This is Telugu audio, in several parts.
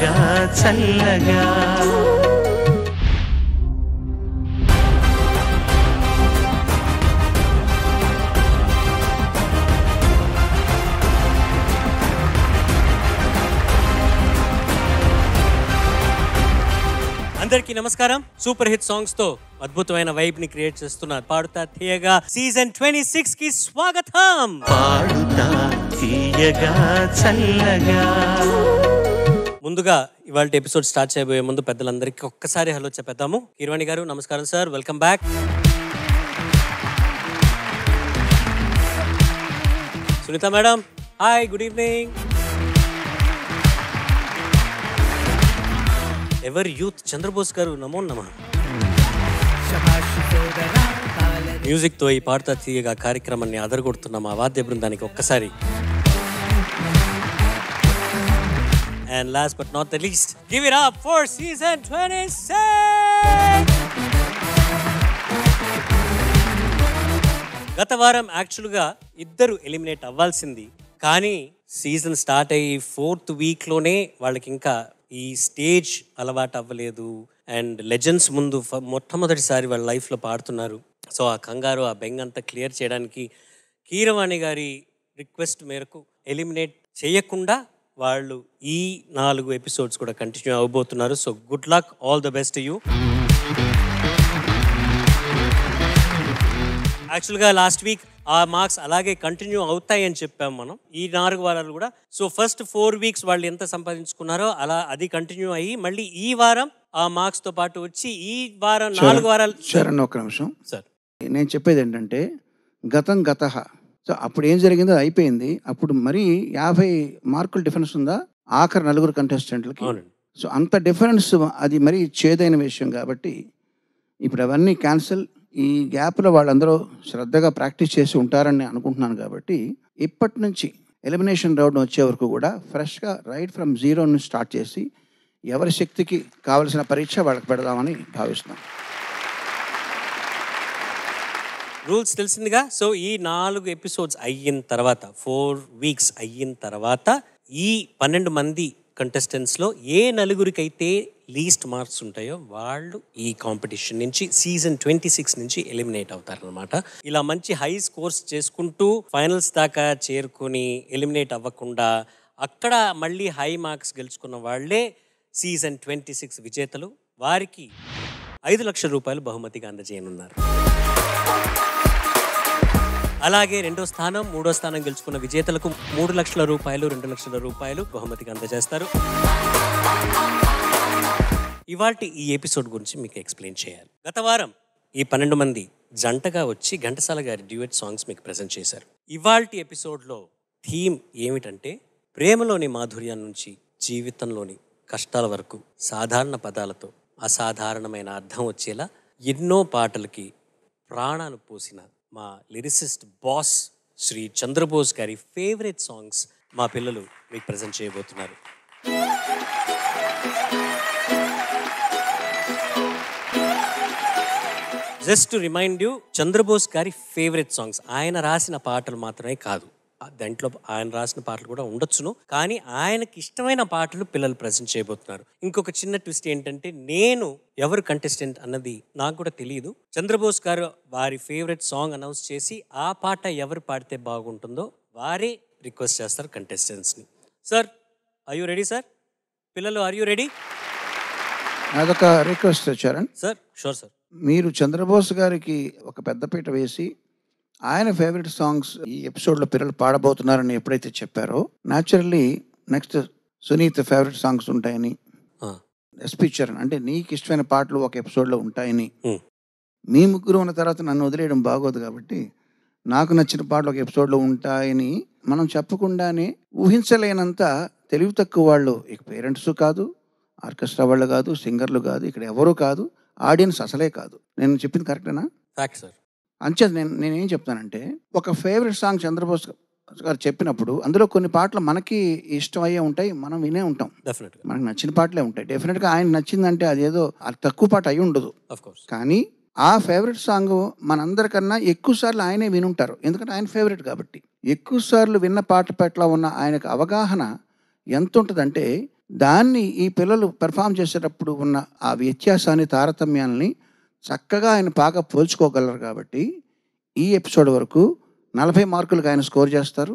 తీయగా చల్లగా. అందరికీ నమస్కారం. సూపర్ హిట్ సాంగ్స్ తో అద్భుతమైన వైబ్ ని క్రియేట్ చేస్తున్న పాడుతా తీయగా సీజన్ 26 కి స్వాగతం. పాడుతా తీయగా చల్లగా. ముందుగా ఇవాళ ఎపిసోడ్ స్టార్ట్ చేయబోయే ముందు పెద్దలందరికీ ఒక్కసారి హలో చెప్పేద్దాము. కీరవాణి గారు నమస్కారం sir, welcome back. Sunitha madam hi, good evening. Ever youth Chandrabose గారు నమో నమః. మ్యూజిక్ తో ఈ పాడుతా తీయగా కార్యక్రమాన్ని అదరగొడుతున్న మా వాద్య బృందానికి ఒక్కసారి. And last but not the least, give it up for season 26. గత వారం యాక్చువల్గా ఇద్దరు ఎలిమినేట్ అవ్వాల్సింది, కానీ సీజన్ స్టార్ట్ అయ్యి 4th వీక్లోనే వాళ్ళకి ఇంకా ఈ స్టేజ్ అలవాటు అవ్వలేదు. అండ్ లెజెండ్స్ ముందు మొట్టమొదటిసారి వాళ్ళ లైఫ్లో పాడుతున్నారు. సో ఆ కంగారు, ఆ బెంగ అంతా క్లియర్ చేయడానికి కీరవాణి గారి రిక్వెస్ట్ మేరకు ఎలిమినేట్ చేయకుండా వాళ్ళు ఈ 4 ఎపిసోడ్స్ కూడా కంటిన్యూ అవ్వబోతున్నారు. So good luck, all the best you. యాక్చువల్గా లాస్ట్ వీక్ ఆ మార్క్స్ అలాగే కంటిన్యూ అవుతాయి అని చెప్పాము మనం ఈ 4 వారాలు కూడా. సో ఫస్ట్ 4 వీక్స్ వాళ్ళు ఎంత సంపాదించుకున్నారో అలా అది కంటిన్యూ అయ్యి మళ్ళీ ఈ వారం ఆ మార్క్స్ తో పాటు వచ్చి ఈ వారం 4 వారాలు. శరణ్ ఒక్క నిమిషం సార్, నేను చెప్పేది ఏంటంటే గతః సో అప్పుడు ఏం జరిగిందో అయిపోయింది. అప్పుడు మరీ 50 మార్కులు డిఫరెన్స్ ఉందా ఆఖరి 4 కంటెస్టెంట్లకి. సో అంత డిఫరెన్స్ అది మరీ చేదైన విషయం కాబట్టి ఇప్పుడు అవన్నీ క్యాన్సిల్. ఈ గ్యాప్లో వాళ్ళందరూ శ్రద్ధగా ప్రాక్టీస్ చేసి ఉంటారని అనుకుంటున్నాను. కాబట్టి ఇప్పటి నుంచి ఎలిమినేషన్ రౌండ్ వచ్చే వరకు కూడా ఫ్రెష్గా రైట్ ఫ్రమ్ జీరో నుంచి స్టార్ట్ చేసి ఎవరి శక్తికి కావలసిన పరీక్ష వాళ్ళకి పెడదామని భావిస్తున్నాను. రూల్స్ తెలిసిందిగా. సో ఈ 4 ఎపిసోడ్స్ అయిన తర్వాత 4 వీక్స్ అయిన తర్వాత ఈ 12 మంది కంటెస్టెంట్స్లో ఏ 4కైతే లీస్ట్ మార్క్స్ ఉంటాయో వాళ్ళు ఈ కాంపిటీషన్ నుంచి సీజన్ 26 నుంచి ఎలిమినేట్ అవుతారనమాట. ఇలా మంచి హై స్కోర్స్ చేసుకుంటూ ఫైనల్స్ దాకా చేరుకొని ఎలిమినేట్ అవ్వకుండా అక్కడ మళ్ళీ హై మార్క్స్ గెలుచుకున్న వాళ్ళే సీజన్ 26 విజేతలు. వారికి 5 లక్షల రూపాయలు బహుమతిగా అందజేయనున్నారు. అలాగే 2వ స్థానం 3వ స్థానం గెలుచుకున్న విజేతలకు 3 లక్షల రూపాయలు 2 లక్షల రూపాయలు బహుమతిగా అందజేస్తారు. ఇవాల్టి ఈ ఎపిసోడ్ గురించి మీకు ఎక్స్ప్లెయిన్ చేయాలి. గత వారం ఈ 12 మంది జంటగా వచ్చి ఘంటసాల గారి డ్యూయట్ సాంగ్స్ మీకు ప్రజెంట్ చేశారు. ఇవాల్టి ఎపిసోడ్లో థీమ్ ఏమిటంటే ప్రేమలోని మాధుర్యం నుంచి జీవితంలోని కష్టాల వరకు సాధారణ పదాలతో అసాధారణమైన అర్థం వచ్చేలా ఎన్నో పాటలకి ప్రాణాలు పోసిన మా లిరిసిస్ట్ బాస్ శ్రీ చంద్రబోస్ గారి ఫేవరెట్ సాంగ్స్ మా పిల్లలు మీకు ప్రజెంట్ చేయబోతున్నారు. Just to remind you, Chandrabose గారి ఫేవరెట్ సాంగ్స్, ఆయన రాసిన పాటలు మాత్రమే కాదు, దాంట్లో ఆయన రాసిన పాటలు కూడా ఉండొచ్చును, కానీ ఆయనకి ఇష్టమైన పాటలు పిల్లలు ప్రజెంట్ చేయబోతున్నారు. ఇంకొక చిన్న ట్విస్ట్ ఏంటంటే, నేను ఎవరు కంటెస్టెంట్ అన్నది నాకు కూడా తెలియదు. చంద్రబోస్ గారు వారి ఫేవరెట్ సాంగ్ అనౌన్స్ చేసి ఆ పాట ఎవరు పాడితే బాగుంటుందో వారే రిక్వెస్ట్ చేస్తారు కంటెస్టెంట్స్ని. Sir, are you ready sir? పిల్లలు, ఆర్ యూ రెడీ? అదొక request Charan sir. Sure sir. మీరు చంద్రబోస్ గారికి ఒక పెద్దపీట వేసి ఆయన ఫేవరెట్ సాంగ్స్ ఈ ఎపిసోడ్లో పిల్లలు పాడబోతున్నారని ఎప్పుడైతే చెప్పారో, naturally next Sunith favourite songs ఉంటాయని, ఎస్పీ చరణ్ అంటే నీకు ఇష్టమైన పాటలు ఒక ఎపిసోడ్లో ఉంటాయని, మీ ముగ్గురు ఉన్న తర్వాత నన్ను వదిలేయడం బాగోదు కాబట్టి నాకు నచ్చిన పాటలు ఒక ఎపిసోడ్లో ఉంటాయని మనం చెప్పకుండానే ఊహించలేనంత తెలివి తక్కువ వాళ్ళు ఇక పేరెంట్స్ కాదు, ఆర్కెస్ట్రా వాళ్ళు కాదు, సింగర్లు కాదు, ఇక్కడ ఎవరు కాదు, ఆడియన్స్ అసలే కాదు. నేను చెప్పింది కరెక్టేనా? Fact sir. అంచేత నేనేం చెప్తానంటే, ఒక ఫేవరెట్ సాంగ్ చంద్రబోస్ గారు చెప్పినప్పుడు అందులో కొన్ని పాటలు మనకి ఇష్టం అయ్యే ఉంటాయి, మనం వినే ఉంటాం. డెఫినెట్గా మనకు నచ్చిన పాటలే ఉంటాయి. డెఫినెట్గా ఆయన నచ్చిందంటే అదేదో అది తక్కువ పాట అయి ఉండదు. కానీ ఆ ఫేవరెట్ సాంగ్ మనందరికన్నా ఎక్కువ సార్లు ఆయనే వినుంటారు, ఎందుకంటే ఆయన ఫేవరెట్ కాబట్టి. ఎక్కువ సార్లు విన్న పాట పట్ల ఉన్న ఆయనకు అవగాహన ఎంత ఉంటుందంటే, దాన్ని ఈ పిల్లలు పెర్ఫామ్ చేసేటప్పుడు ఉన్న ఆ వ్యత్యాసాన్ని, తారతమ్యాల్ని చక్కగా ఆయన బాగా పోల్చుకోగలరు. కాబట్టి ఈ ఎపిసోడ్ వరకు 40 మార్కులకు ఆయన స్కోర్ చేస్తారు.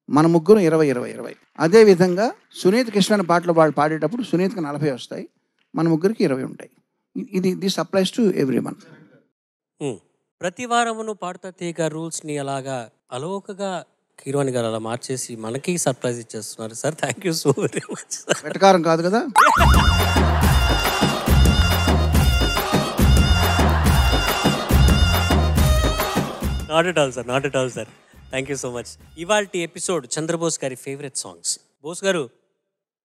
మన ముగ్గురు 20. అదేవిధంగా సునీత్ కృష్ణ పాటలు వాళ్ళు పాడేటప్పుడు సునీత్కి 40 వస్తాయి, మన ముగ్గురికి 20 ఉంటాయి. This applies to every one. ప్రతి వారమును పాడుతా తీగ రూల్స్ని అలాగా అలోకగా కీరవాణి గారు అలా మార్చేసి మనకి సర్ప్రైజ్ ఇచ్చేస్తున్నారు sir. Thank you so very much. వెటకారం కాదు కదా. Not at all sir. Thank you so much. ఇవాల్టి ఎపిసోడ్ చంద్రబోస్ గారి ఫేవరెట్ సాంగ్స్. బోస్ గారు,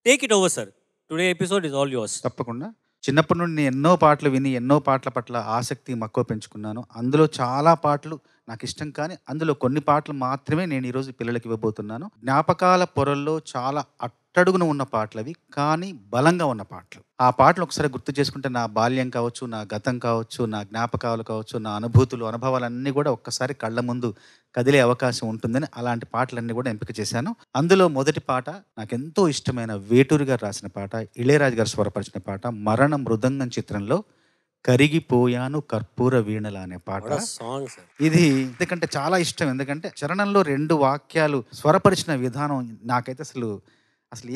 take it over sir. Today episode is all yours. తప్పకుండా. చిన్నప్పటి నుండి నేను ఎన్నో పాటలు విని ఎన్నో పాటల పట్ల ఆసక్తి, మక్కువ పెంచుకున్నాను. అందులో చాలా పాటలు నాకు ఇష్టం, కానీ అందులో కొన్ని పాటలు మాత్రమే నేను ఈరోజు పిల్లలకి ఇవ్వబోతున్నాను. జ్ఞాపకాల పొరల్లో చాలా అట్టడుగున ఉన్న పాటలు అవి, కానీ బలంగా ఉన్న పాటలు. ఆ పాటలు ఒకసారి గుర్తు చేసుకుంటే నా బాల్యం కావచ్చు, నా గతం కావచ్చు, నా జ్ఞాపకాలు కావచ్చు, నా అనుభూతులు, అనుభవాలన్నీ కూడా ఒక్కసారి కళ్ళ ముందు కదిలే అవకాశం ఉంటుందని అలాంటి పాటలన్నీ కూడా ఎంపిక చేశాను. అందులో మొదటి పాట నాకెంతో ఇష్టమైన వేటూరి గారు రాసిన పాట, ఇళయరాజు గారు స్వరపరిచిన పాట, మరణ మృదంగం చిత్రంలో కరిగిపోయాను కర్పూర వీణల అనే పాట. ఇది ఎందుకంటే చాలా ఇష్టం, ఎందుకంటే చరణంలో 2 వాక్యాలు స్వరపరిచిన విధానం నాకైతే అసలు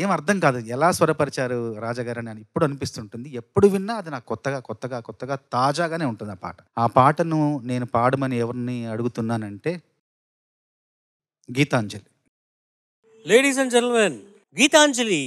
ఏం అర్థం కాదు. ఎలా స్వరపరిచారు రాజాగారు అని ఇప్పుడు అనిపిస్తుంటుంది. ఎప్పుడు విన్నా అది నాకు కొత్తగా తాజాగానే ఉంటుంది ఆ పాట. ఆ పాటను నేను పాడమని ఎవరిని అడుగుతున్నానంటే Geetanjali. Ladies and gentlemen, Geetanjali.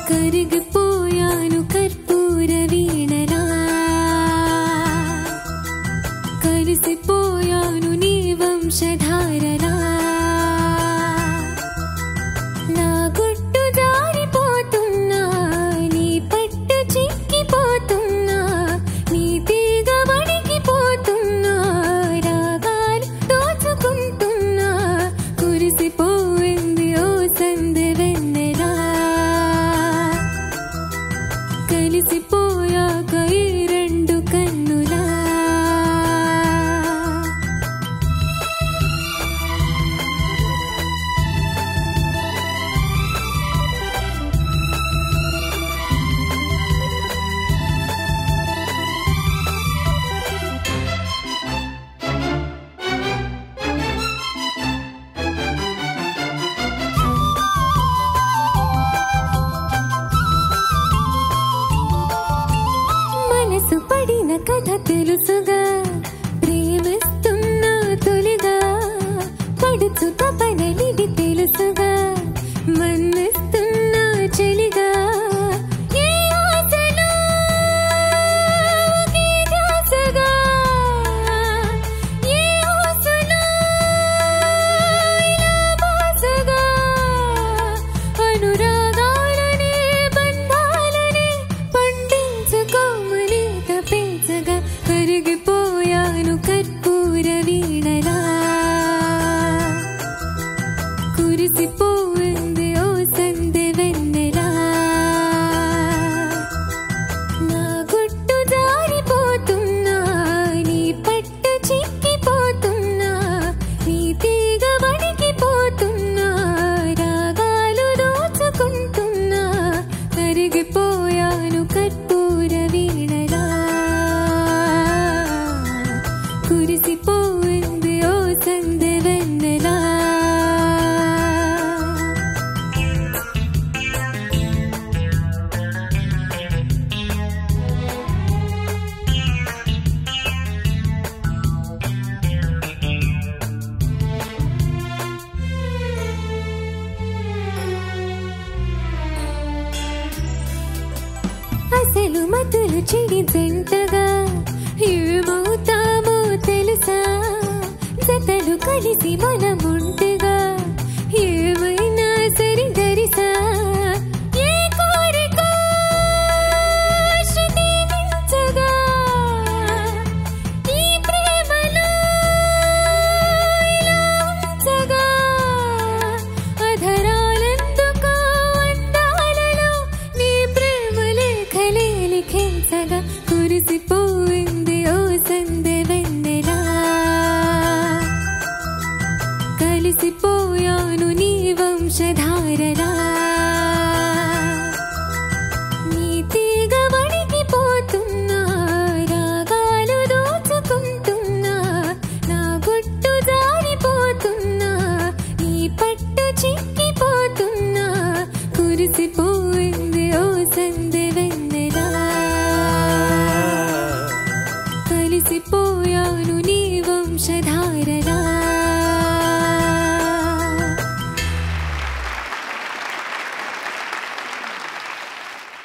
కరిగిపోయాను కర్పూర వీణలా, కలిసిపోయాను నీ వంశధారలా, నా గుట్టు జారిపోతున్నా, నీ పట్టు చిక్కిపోతున్నా, నీ తీగ వణికిపోతున్నా, రాగాలు దోచుకుంటున్నా, కురిసిపోయింది ఓ సందె వెన్నెలా, కలిసిపోయాక ఈ 2 కన్నులా. మనసు పడిన కథ తెలుసుగా, ప్రేమిస్తున్నా తొలిగా, పడుచు తపనలిది తెలుసుగా, మన్నిస్తున్నా చెలిగా, ఏ ఆశలో ఒకే ధ్యాసగా, ఏ ఊసులో ఇలా బాసగా, అనురాగాలనే బంధాలనే పండించుకోమని తపించగా, కరిగిపోయాను కర్పూర వీణలా, కురిసిపోయింది ఓ సందె వెన్నెలా, నా గుట్టు జారిపోతున్నా, నీ పట్టు చిక్కిపోతున్నా, నీ తీగ వణికిపోతున్నా, రాగాలు దోచుకుంటున్నా, కరిగిపోయాను కర్పూర వీణలా, కురిసిపోయింది ఓ సందె వెన్నెలా. అసలు మతులు చెడి జంటగా ఏమవుతామో తెలుసా, జతలు కలిసి మనముంటగా ఏమైనా సరి దరిసా, ఏ కోరిక శృతి మించగా, కలిసిపోయాను నీ వంశధారలా నీ తీగ వణికిపోతున్నా రాగాలు దోచుకుంటున్నా నా గుట్టు జారిపోతున్నా నీ పట్టు చిక్కిపోతున్నా కురిసిపోయింది ఓ సందె వెన్నెలా కలిసిపోయాను నీ వంశధారలా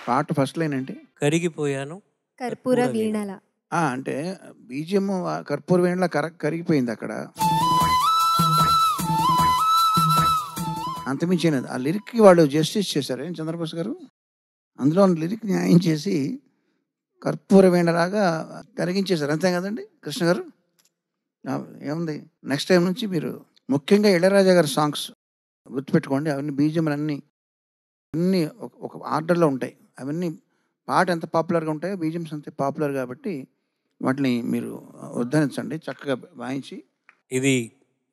పాట ఫస్ట్ లైన్ ఏంటి? కరిగిపోయాను కర్పూర వీణల. అంటే బీజిఎం కర్పూర వేణలా కరిగిపోయింది అక్కడ. అంతమించినది ఆ లిరిక్కి వాళ్ళు జస్టిస్ చేశారు ఏం చంద్రబోస్ గారు? అందులో లిరిక్ న్యాయం చేసి కర్పూర వేణలాగా కరిగించేశారు, అంతే కదండి కృష్ణ గారు? ఏముంది, నెక్స్ట్ టైం నుంచి మీరు ముఖ్యంగా ఇళయరాజా గారి సాంగ్స్ గుర్తుపెట్టుకోండి. అవన్నీ బీజిఎంలు అన్నీ ఒక ఆర్డర్లో ఉంటాయి. అవన్నీ పాట ఎంత పాపులర్గా ఉంటాయో బీజిఎమ్స్ అంతే పాపులర్ కాబట్టి వాటిని మీరు ఉద్ధరించండి చక్కగా వాయించి. ఇది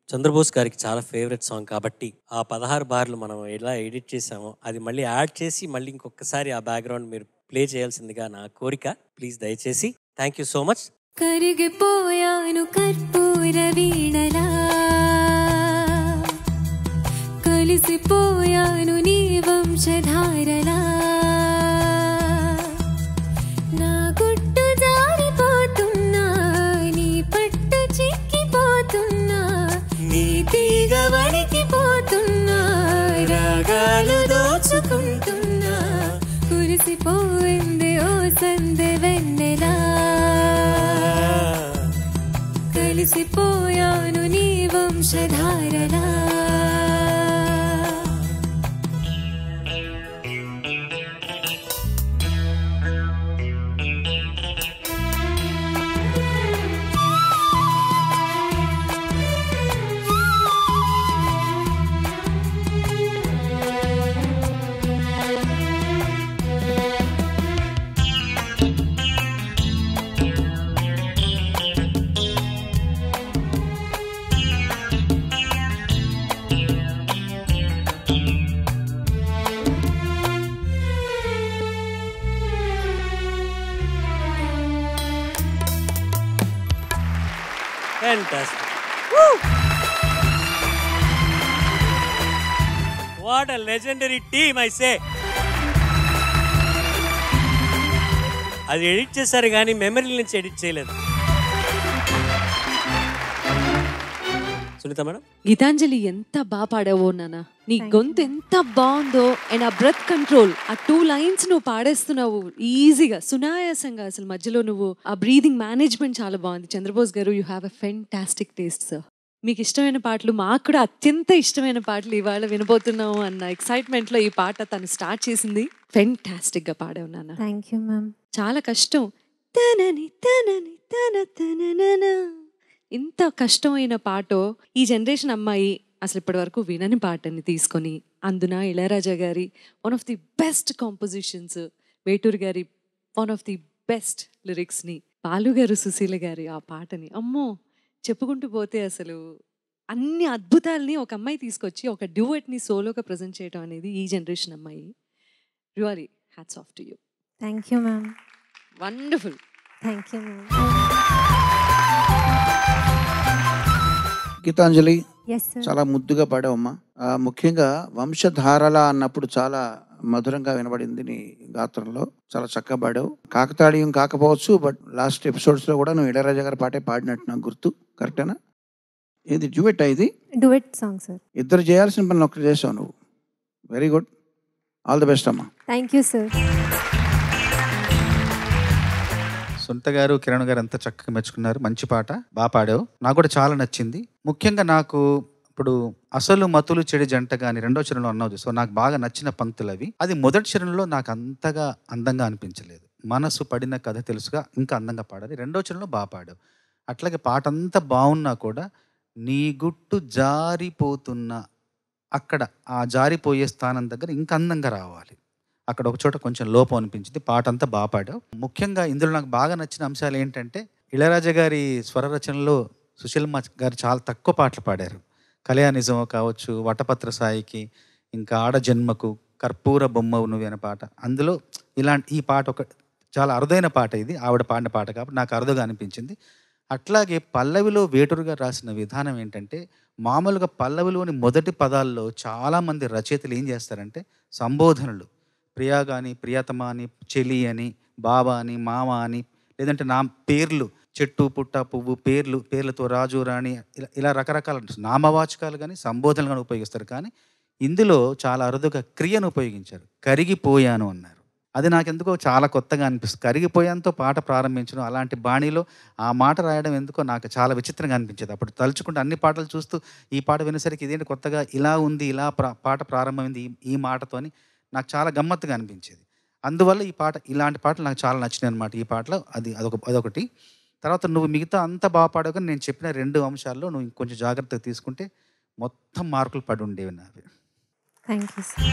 చంద్రబోస్ గారికి చాలా ఫేవరెట్ సాంగ్ కాబట్టి ఆ 16 బార్లు మనం ఎలా ఎడిట్ చేసామో అది మళ్ళీ యాడ్ చేసి మళ్ళీ ఇంకొకసారి ఆ బ్యాక్గ్రౌండ్ మీరు ప్లే చేయాల్సిందిగా నా కోరిక. ప్లీజ్ దయచేసి. Thank you so much. కరిగిపోయాను కర్పూర వీణలా కలిసిపోయాను నీ వంశధారలా నా గుట్టు జారిపోతున్నా నీ పట్టు చిక్కిపోతున్నా నీ తీగ వణికిపోతున్నా రాగాలు దోచుకుంటున్నా కురిసిపోయింది ఓ సందె వెన్నెలా కలిసిపోయాను నీ వంశధారలా Fantastic. What a legendary team, I say. అది ఎడిట్ చేశారు కానీ మెమరీ నుంచి ఎడిట్ చేయలేదు. సునీత మేడం, గీతాంజలి ఎంత బాగా పాడావో నాన్న. నీ గొంతు ఎంత బాగుందో. అండ్ ఆ బ్రెత్ కంట్రోల్, ఆ 2 lines నువ్వు పాడేస్తున్నావు ఈజీగా, సునాయాసంగా. అసలు మధ్యలో నువ్వు ఆ బ్రీదింగ్ మేనేజ్మెంట్ చాలా బాగుంది. చంద్రబోస్ గారు, you have a fantastic taste sir. మీకు ఇష్టమైన పాటలు, మాకు కూడా అత్యంత ఇష్టమైన పాటలు ఇవాళ వినబోతున్నాము అన్న ఎక్సైట్మెంట్లో ఈ పాట తను స్టార్ట్ చేసింది. ఫెంటాస్టిక్గా పాడావు నాన్న. Thank you ma'am. చాలా కష్టం. తనని తనని తన తనన, ఇంత కష్టమైన పాట ఈ జనరేషన్ అమ్మాయి అసలు ఇప్పటి వరకు వినని పాటని తీసుకొని, అందున ఇళయరాజా గారి one of the best compositions, Veturi గారి వన్ ఆఫ్ ది బెస్ట్ లిరిక్స్ని, బాలు గారు సుశీల గారి ఆ పాటని, అమ్మో చెప్పుకుంటూ పోతే అసలు అన్ని అద్భుతాలని ఒక అమ్మాయి తీసుకొచ్చి ఒక డ్యూయట్ని సోలోగా ప్రజెంట్ చేయడం అనేది ఈ జనరేషన్ అమ్మాయి. Really hats off to you. Thank you ma'am. Wonderful. Thank you ma'am. Geethanjali, yes sir. చాలా ముద్దుగా పాడావమ్మా. ముఖ్యంగా వంశధారల అన్నప్పుడు చాలా మధురంగా వినబడింది నీ గాత్రంలో. చాలా చక్కగా పాడావు. కాకతాళీయం కాకపోవచ్చు, బట్ లాస్ట్ ఎపిసోడ్స్లో కూడా నువ్వు ఇళయరాజా గారి పాటే పాడినట్టు నాకు గుర్తు. కరెక్టేనా? ఇది డ్యూయెట్ ఇది? Duet song sir. ఇద్దరు చేయాల్సిన పని ఒకటి చేసావు నువ్వు. Very good. All the best అమ్మా. Thank you sir. Sunitha garu, Kiran గారు ఎంత చక్కగా మెచ్చుకున్నారు. మంచి పాట, బాగా పాడావు. నాకు కూడా చాలా నచ్చింది. ముఖ్యంగా నాకు ఇప్పుడు అసలు మతులు చెడి జంట కానీ 2వ చరణంలో అన్నావు. సో నాకు బాగా నచ్చిన పంక్తులు అవి. అది మొదటి చరణంలో నాకు అంతగా అందంగా అనిపించలేదు. మనసు పడిన కథ తెలుసుగా ఇంకా అందంగా పాడాలి. 2వ చరణంలో బాగా పాడావు. అట్లాగే పాట అంతా బాగున్నా కూడా నీ గుట్టు జారిపోతున్న అక్కడ ఆ జారిపోయే స్థానం దగ్గర ఇంకా అందంగా రావాలి. అక్కడ ఒక చోట కొంచెం లోపం అనిపించింది. పాట అంతా బాగా పాడావు. ముఖ్యంగా ఇందులో నాకు బాగా నచ్చిన అంశాలు ఏంటంటే, ఇళయరాజా గారి స్వర రచనలో సుశీలమ్మ గారు చాలా తక్కువ పాటలు పాడారు. కళ్యాణిజం కావచ్చు, వటపత్ర సాయికి, ఇంకా ఆడ జన్మకు, కర్పూర బొమ్మవు నువ్వు అనే పాట. అందులో ఇలాంటి ఈ పాట ఒక చాలా అరుదైన పాట, ఇది ఆవిడ పాడిన పాట కాబట్టి నాకు అరుదుగా అనిపించింది. అట్లాగే పల్లవిలో వేటూరుగా రాసిన విధానం ఏంటంటే, మామూలుగా పల్లవిలోని మొదటి పదాల్లో చాలామంది రచయితలు ఏం చేస్తారంటే సంబోధనలు, ప్రియా కానీ, ప్రియతమ అని, చెలి అని, బాబా అని, మామ అని, లేదంటే నా పేర్లు, చెట్టు పుట్ట పువ్వు పేర్లతో రాజు రాణి, ఇలా రకరకాల నామవాచకాలు కానీ సంబోధనలు కానీ ఉపయోగిస్తారు. కానీ ఇందులో చాలా అరుదుగా క్రియను ఉపయోగించారు. కరిగిపోయాను అన్నారు. అది నాకెందుకో చాలా కొత్తగా అనిపిస్తుంది. కరిగిపోయానుతో పాట ప్రారంభించడం, అలాంటి బాణీలో ఆ మాట రాయడం ఎందుకో నాకు చాలా విచిత్రంగా అనిపించేది. అప్పుడు తలుచుకుంటే అన్ని పాటలు చూస్తూ ఈ పాట వినేసరికి ఇదేంటి కొత్తగా ఇలా ఉంది, ఇలా పాట ప్రారంభమైంది ఈ మాటతో అని నాకు చాలా గమ్మత్తుగా అనిపించేది. అందువల్ల ఈ పాట, ఇలాంటి పాటలు నాకు చాలా నచ్చినాయి అనమాట. ఈ పాటలో అదొకటి. తర్వాత నువ్వు మిగతా అంతా బాగా పాడావు, కానీ నేను చెప్పిన 2 అంశాల్లో నువ్వు ఇంకొంచెం జాగ్రత్తగా తీసుకుంటే మొత్తం మార్కులు పడి ఉండేవి నావి. Thank you sir.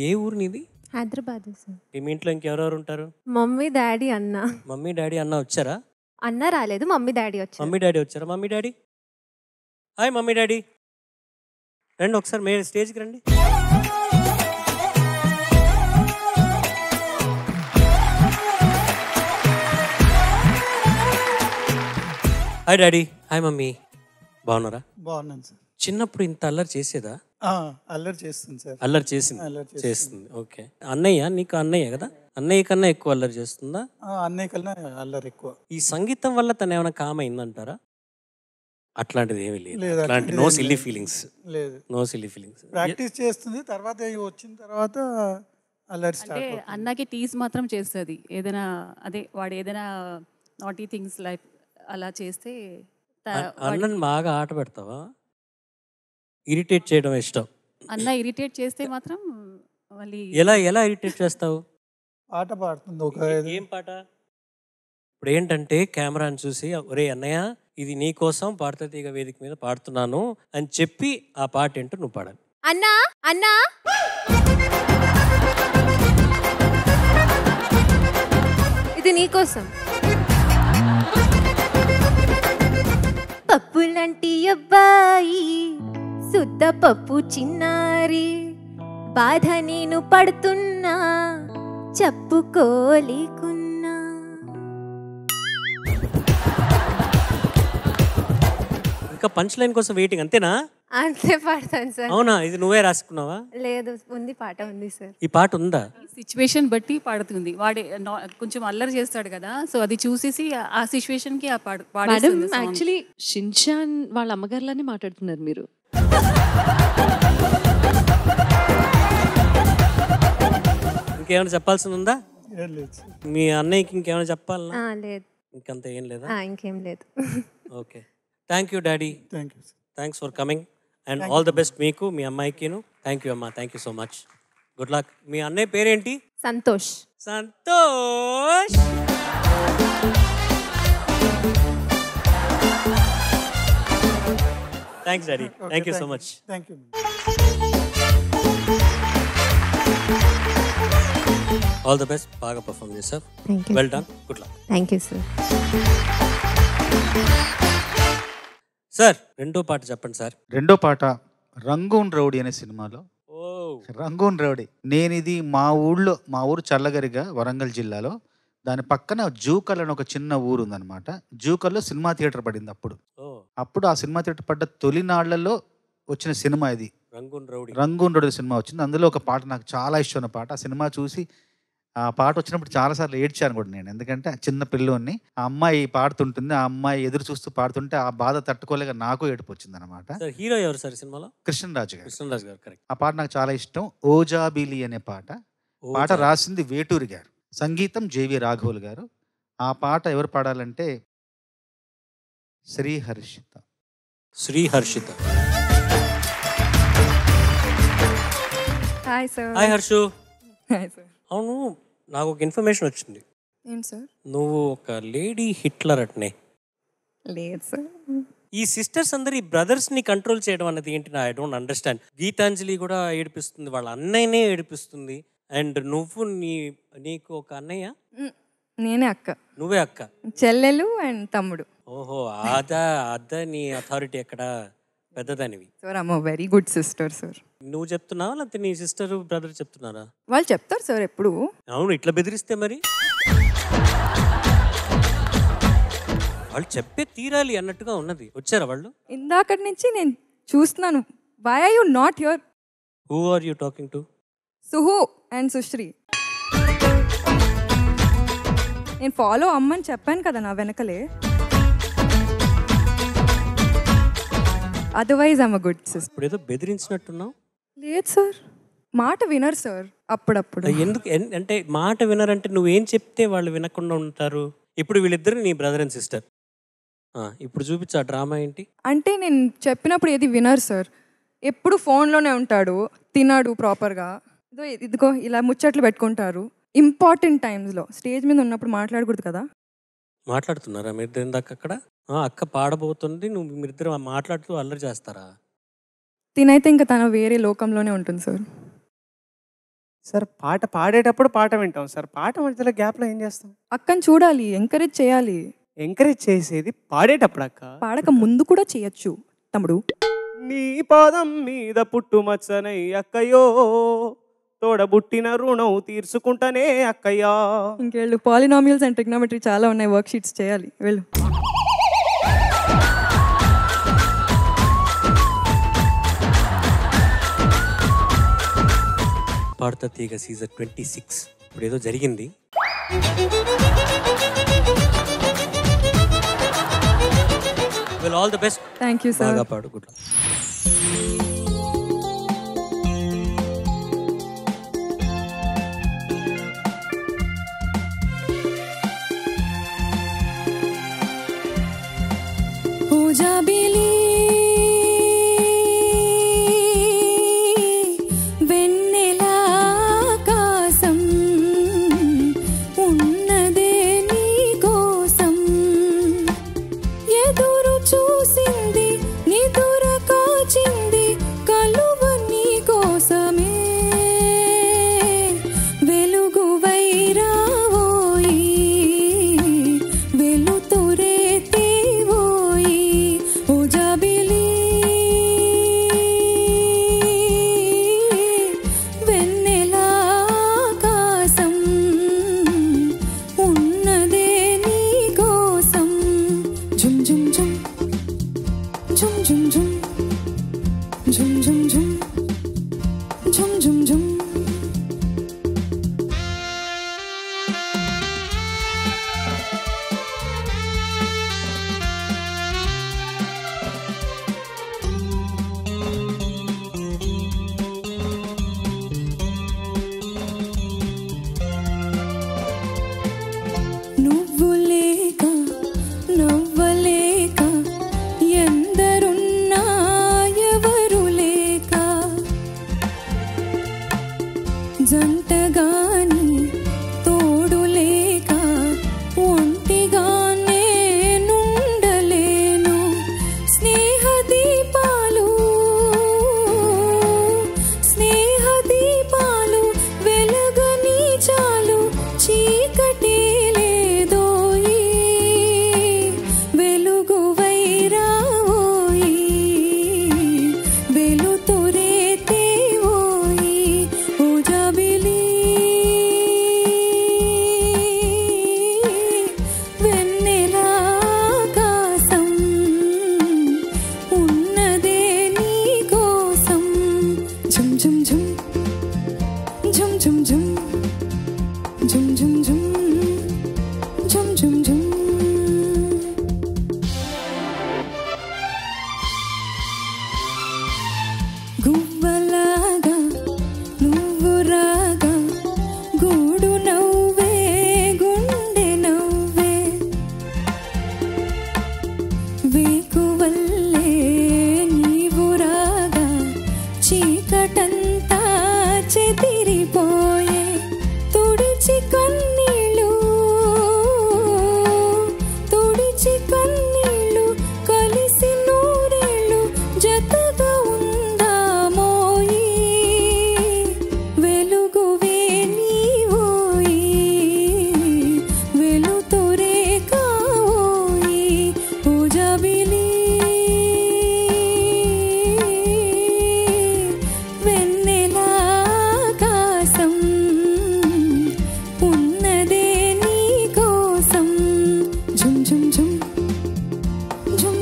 ఏ ఊరు నీది? హైదరాబాద్ సార్. మీ ఇంట్లో ఇంకెవరెవరు ఉంటారు? మమ్మీ డాడీ అన్న. మమ్మీ డాడీ అన్న వచ్చారా? అన్న రాలేదు, మమ్మీ డాడీ వచ్చారు. మమ్మీ డాడీ వచ్చారా? Mummy daddy, hi mummy daddy, రండి ఒకసారి మీరు స్టేజ్కి రండి. హాయ్ డాడీ, హాయ్ మమ్మీ, బాగున్నారా? బాగున్నాను సార్. చిన్నప్పుడు ఇంత అల్లరి చేసేదా? అల్లరి చేస్తుంది సార్. అల్లరి చేస్తుంది. ఓకే. అన్నయ్య, నీకు అన్నయ్య కదా, అన్నయ్య కన్నా ఎక్కువ అల్లరి చేస్తుందా? అన్నయ్య కన్నా అల్లరి ఎక్కువ. ఈ సంగీతం వల్ల తను ఏమైనా కామ్ అయిందంటారా? అట్లాంటిది ఏమీ లేదు. లేదు, అట్లాంటి నో సిల్లీ ఫీలింగ్స్. లేదు, నో సిల్లీ ఫీలింగ్స్. ప్రాక్టీస్ చేస్తుంది. తర్వాత వచ్చిన తర్వాత అల్లరి స్టార్ట్ అవుతుంది. అన్నకి టీజ్ మాత్రం చేస్తుంది. ఏదైనా వాడు ఏదైనా నాటీ థింగ్స్ లైక్ అలా చేస్తే అన్నని బాగా ఆట పెడతావా? ఇరిటేట్ చేయడం ఇష్టం. అన్న ఇరిటేట్ చేస్తే మాత్రం మళ్ళీ ఎలా ఇరిటేట్ చేస్తావు? పాట పాడుతుంది. ఏం పాట? ఇప్పుడు ఏంటంటే కెమెరాని చూసి, ఒరే అన్నయ్య ఇది నీ కోసం పాడతా తీగ వేదిక మీద పాడుతున్నాను అని చెప్పి ఆ పాట ఏంటో నువ్వు పాడాలి. అన్నా అన్నా ఇది నీకోసం. పప్పులంటి అబ్బాయి శుద్ధ పప్పు చిన్నారి బాధ నేను పడుతున్నా చెప్పుకోలేకున్నా. ఇంకా పంచ్ లైన్ కోసం వెయిటింగ్, అంతేనా? అంతే పాడతాను సార్. అవునా? ఇది నువ్వే రాసుకున్నావా? లేదు, ఉంది, పాట ఉంది సార్. ఈ పాట ఉందా? సిచ్యువేషన్ బట్టి పాడుతుంది. వాడే కొంచెం అల్లరి చేస్తాడు కదా, సో అది చూసేసి ఆ సిచ్యువేషన్ కి ఆ మేడం, యాక్చువల్లీ షిన్షాన్ వాళ్ళ అమ్మగారులానే మాట్లాడుతున్నారు మీరు. ఇంకేమైనా చెప్పాల్సింది ఉందా? మీ అన్నయ్యకి ఇంకేమైనా చెప్పాలనా? లేదు, ఇంకంత ఏం లేదా? ఇంకేం లేదు. Okay, thank you daddy. Thank you. Thanks for coming and all the best మీకు, మీ అమ్మాయికిను. థ్యాంక్ యూ అమ్మా, thank you so much. Good luck. మీ అన్నయ్య పేరేంటి? Santosh. Santosh. Thanks daddy, thank you so much. Thank you. All the best. బాగా పర్ఫామ్ చేశారు. Well done. Good luck. Thank you sir. Sir, రెండో పాట చెప్పండి సార్. రెండో పాట రంగూన్ రౌడీ అనే సినిమాలో. రంగూన్ రౌడీ. నేను ఇది మా ఊరు చల్లగరిగా, వరంగల్ జిల్లాలో, దాని పక్కన జూకల్ అని ఒక చిన్న ఊరు ఉందన్నమాట. జూకల్లో సినిమా థియేటర్ పడింది అప్పుడు ఆ సినిమా థియేటర్ పడ్డ తొలినాళ్లలో వచ్చిన సినిమా ఇది రంగూన్ రౌడీ సినిమా వచ్చింది. అందులో ఒక పాట నాకు చాలా ఇష్టమైన పాట. ఆ సినిమా చూసి ఆ పాట వచ్చినప్పుడు చాలాసార్లు ఏడ్చాను కూడా నేను. ఎందుకంటే చిన్న పిల్లోని, ఆ అమ్మాయి పాడుతుంటుంది, ఆ అమ్మాయి ఎదురు చూస్తూ పాడుతుంటే ఆ బాధ తట్టుకోలేక నాకు ఏడుపు వచ్చింది అనమాట. హీరో ఎవరు సార్ సినిమాలో? కృష్ణరాజు గారు. కరెక్ట్. ఆ పాట నాకు చాలా ఇష్టం. ఓజాబిలి అనే పాట. పాట రాసింది వేటూరి గారు, సంగీతం జేవి రాఘవులు గారు. ఆ పాట ఎవరు పాడాలంటే Sriharshita. Hi sir. Hi Harshu. Hi sir. అవును, నాకు ఒక ఇన్ఫర్మేషన్ వచ్చింది. ఏంటి సార్? నువ్వు ఒక లేడీ హిట్లర్ అట్నే. లేదు సార్. ఈ సిస్టర్స్ అందరు ఈ బ్రదర్స్ ని కంట్రోల్ చేయడం అనేది ఏంటి? I don't understand. గీతాంజలి కూడా ఏడిపిస్తుంది, వాళ్ళ అన్నయ్యనే ఏడిపిస్తుంది. అండ్ నువ్వు నీకు ఒక అన్నయ్య? నేనే అక్క. నువ్వే అక్క? చెల్లెలు అండ్ తమ్ముడు. ఓహో అదా నీ అథారిటీ ఎక్కడ పెద్దదానివి. Sir I'm very good sister sir. నువ్వు చెప్తున్నావా లేకపోతే నీ సిస్టర్ బ్రదర్ చెప్తున్నారా? వాళ్ళు చెప్తారు సార్ ఎప్పుడు. అవును, ఇట్లా బెదిరిస్తే మరి వాళ్ళు చెప్పే తీరాలి అన్నట్టుగా ఉన్నది. వచ్చారా వాళ్ళు? ఇందాకటి నుంచి నేను చూస్తున్నాను. Why are you not here? Who are you talking to? Suhu and Sushree. నేను ఫాలో అమ్మని చెప్పాను కదా నా వెనకలే. Otherwise I'm a good sister. ఇప్పుడు ఏదో బెదిరించినట్టున్నావు. లేదు సార్, మాట వినరు సార్ అప్పుడప్పుడు. ఎందుకు అంటే మాట వినరంటే నువ్వేం చెప్తే వాళ్ళు వినకుండా ఉంటారు? ఇప్పుడు వీళ్ళిద్దరు నీ బ్రదర్ అండ్ సిస్టర్. ఇప్పుడు చూపించు ఆ డ్రామా ఏంటి అంటే నేను చెప్పినప్పుడు ఏది వినరు సార్. ఎప్పుడు ఫోన్లోనే ఉంటాడు, తినాడు ప్రాపర్గా. ఇదిగో ఇలా ముచ్చట్లు పెట్టుకుంటారు. ఇంపార్టెంట్ టైమ్స్లో స్టేజ్ మీద ఉన్నప్పుడు మాట్లాడకూడదు కదా. మాట్లాడుతున్నారా మీరిద్దరు ఇందాక అక్కడ? అక్క పాడబోతుంది, నువ్వు మీరిద్దరు మాట్లాడుతూ అల్లరి చేస్తారా? తినైతే ఇంకా తన వేరే లోకంలోనే ఉంటుంది సార్. సార్ పాట పాడేటప్పుడు పాట వింటాం సార్, పాట మధ్యలో గ్యాప్లో ఏం చేస్తాం? అక్కని చూడాలి, ఎంకరేజ్ చేయాలి. ఎంకరేజ్ చేసేది పాడేటప్పుడు అక్క, పాడక ముందు కూడా చేయొచ్చు తమ్ముడు. నీ పాదం మీద పుట్టుమచ్చనై అక్కయ్యో, తోడబుట్టిన రుణం తీర్చుకుంటానే అక్కయ్యా. ఇంకేళ్ళు పాలినామియల్స్ అండ్ ట్రిగ్నోమెట్రీ చాలా ఉన్నాయి, వర్క్ షీట్స్ చేయాలి. వెళ్ళు. పాడుతా తీగ సీజన్ 26 ఇప్పుడు ఏదో జరిగింది. Well, all the best. Thank you, sir. బాగా పాడు. Good luck. పూజా బిలి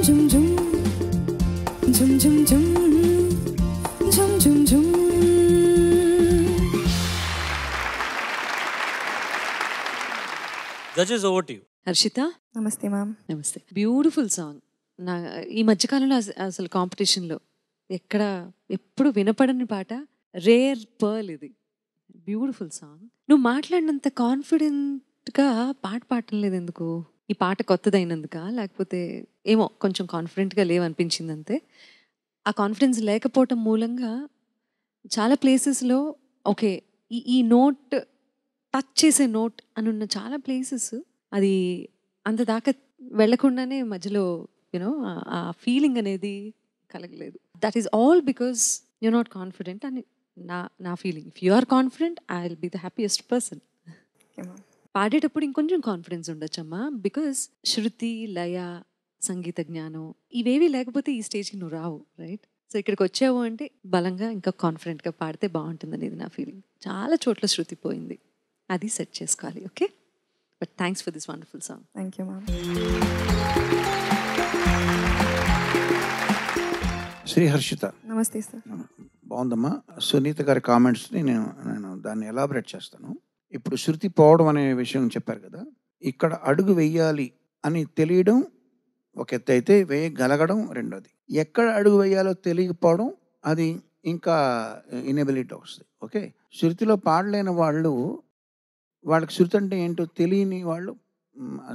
జుమ్ జుమ్ జుమ్ జుమ్ జుమ్ జుమ్ జుమ్ జుమ్. Judges over to you. Harshitha నమస్తే మ్యామ్. నమస్తే. Beautiful song. నా ఈ మధ్యకాలంలో అసలు కాంపిటీషన్లో ఎప్పుడు వినపడని పాట, రేర్ పర్ల్ ఇది. Beautiful song. నువ్వు మాట్లాడినంత కాన్ఫిడెంట్గా పాడటం లేదు ఎందుకు? ఈ పాట కొత్తదైనందుక, లేకపోతే ఏమో కొంచెం కాన్ఫిడెంట్గా లేవనిపించింది అంతే. ఆ కాన్ఫిడెన్స్ లేకపోవటం మూలంగా చాలా ప్లేసెస్లో ఓకే ఈ నోట్ టచ్ చేసే నోట్ అని ఉన్న చాలా ప్లేసెస్ అది అంత దాకా వెళ్లకుండానే మధ్యలో యూనో ఆ ఫీలింగ్ అనేది కలగలేదు. That is all because you're not confident అని నా feeling. If you are confident I will be the happiest person. పాడేటప్పుడు ఇంకొంచెం కాన్ఫిడెన్స్ ఉండొచ్చమ్మా, బికాస్ శృతి, లయ, సంగీత జ్ఞానం ఇవేవి లేకపోతే ఈ స్టేజ్కి నువ్వు రావు, రైట్? సో ఇక్కడికి వచ్చావు అంటే బలంగా ఇంకా కాన్ఫిడెంట్గా పాడితే బాగుంటుంది అనేది నా ఫీలింగ్. చాలా చోట్ల శృతి పోయింది, అది సెట్ చేసుకోవాలి. Okay, but thanks for this wonderful song. Thank you ma'am. Shri Harshitha. నమస్తే సార్. బాగుందమ్మా. సునీత గారి కామెంట్స్ని నేను దాన్ని ఎలాబరేట్ చేస్తాను. ఇప్పుడు శృతి పోవడం అనే విషయం చెప్పారు కదా, ఇక్కడ అడుగు వెయ్యాలి అని తెలియడం ఒక ఎత్తు అయితే, వేయగలగడం రెండోది. ఎక్కడ అడుగు వేయాలో తెలియకపోవడం అది ఇంకా ఇనెబిలిటీ వస్తుంది. ఓకే, శృతిలో పాడలేని వాళ్ళకి శృతి అంటే ఏంటో తెలియని వాళ్ళు,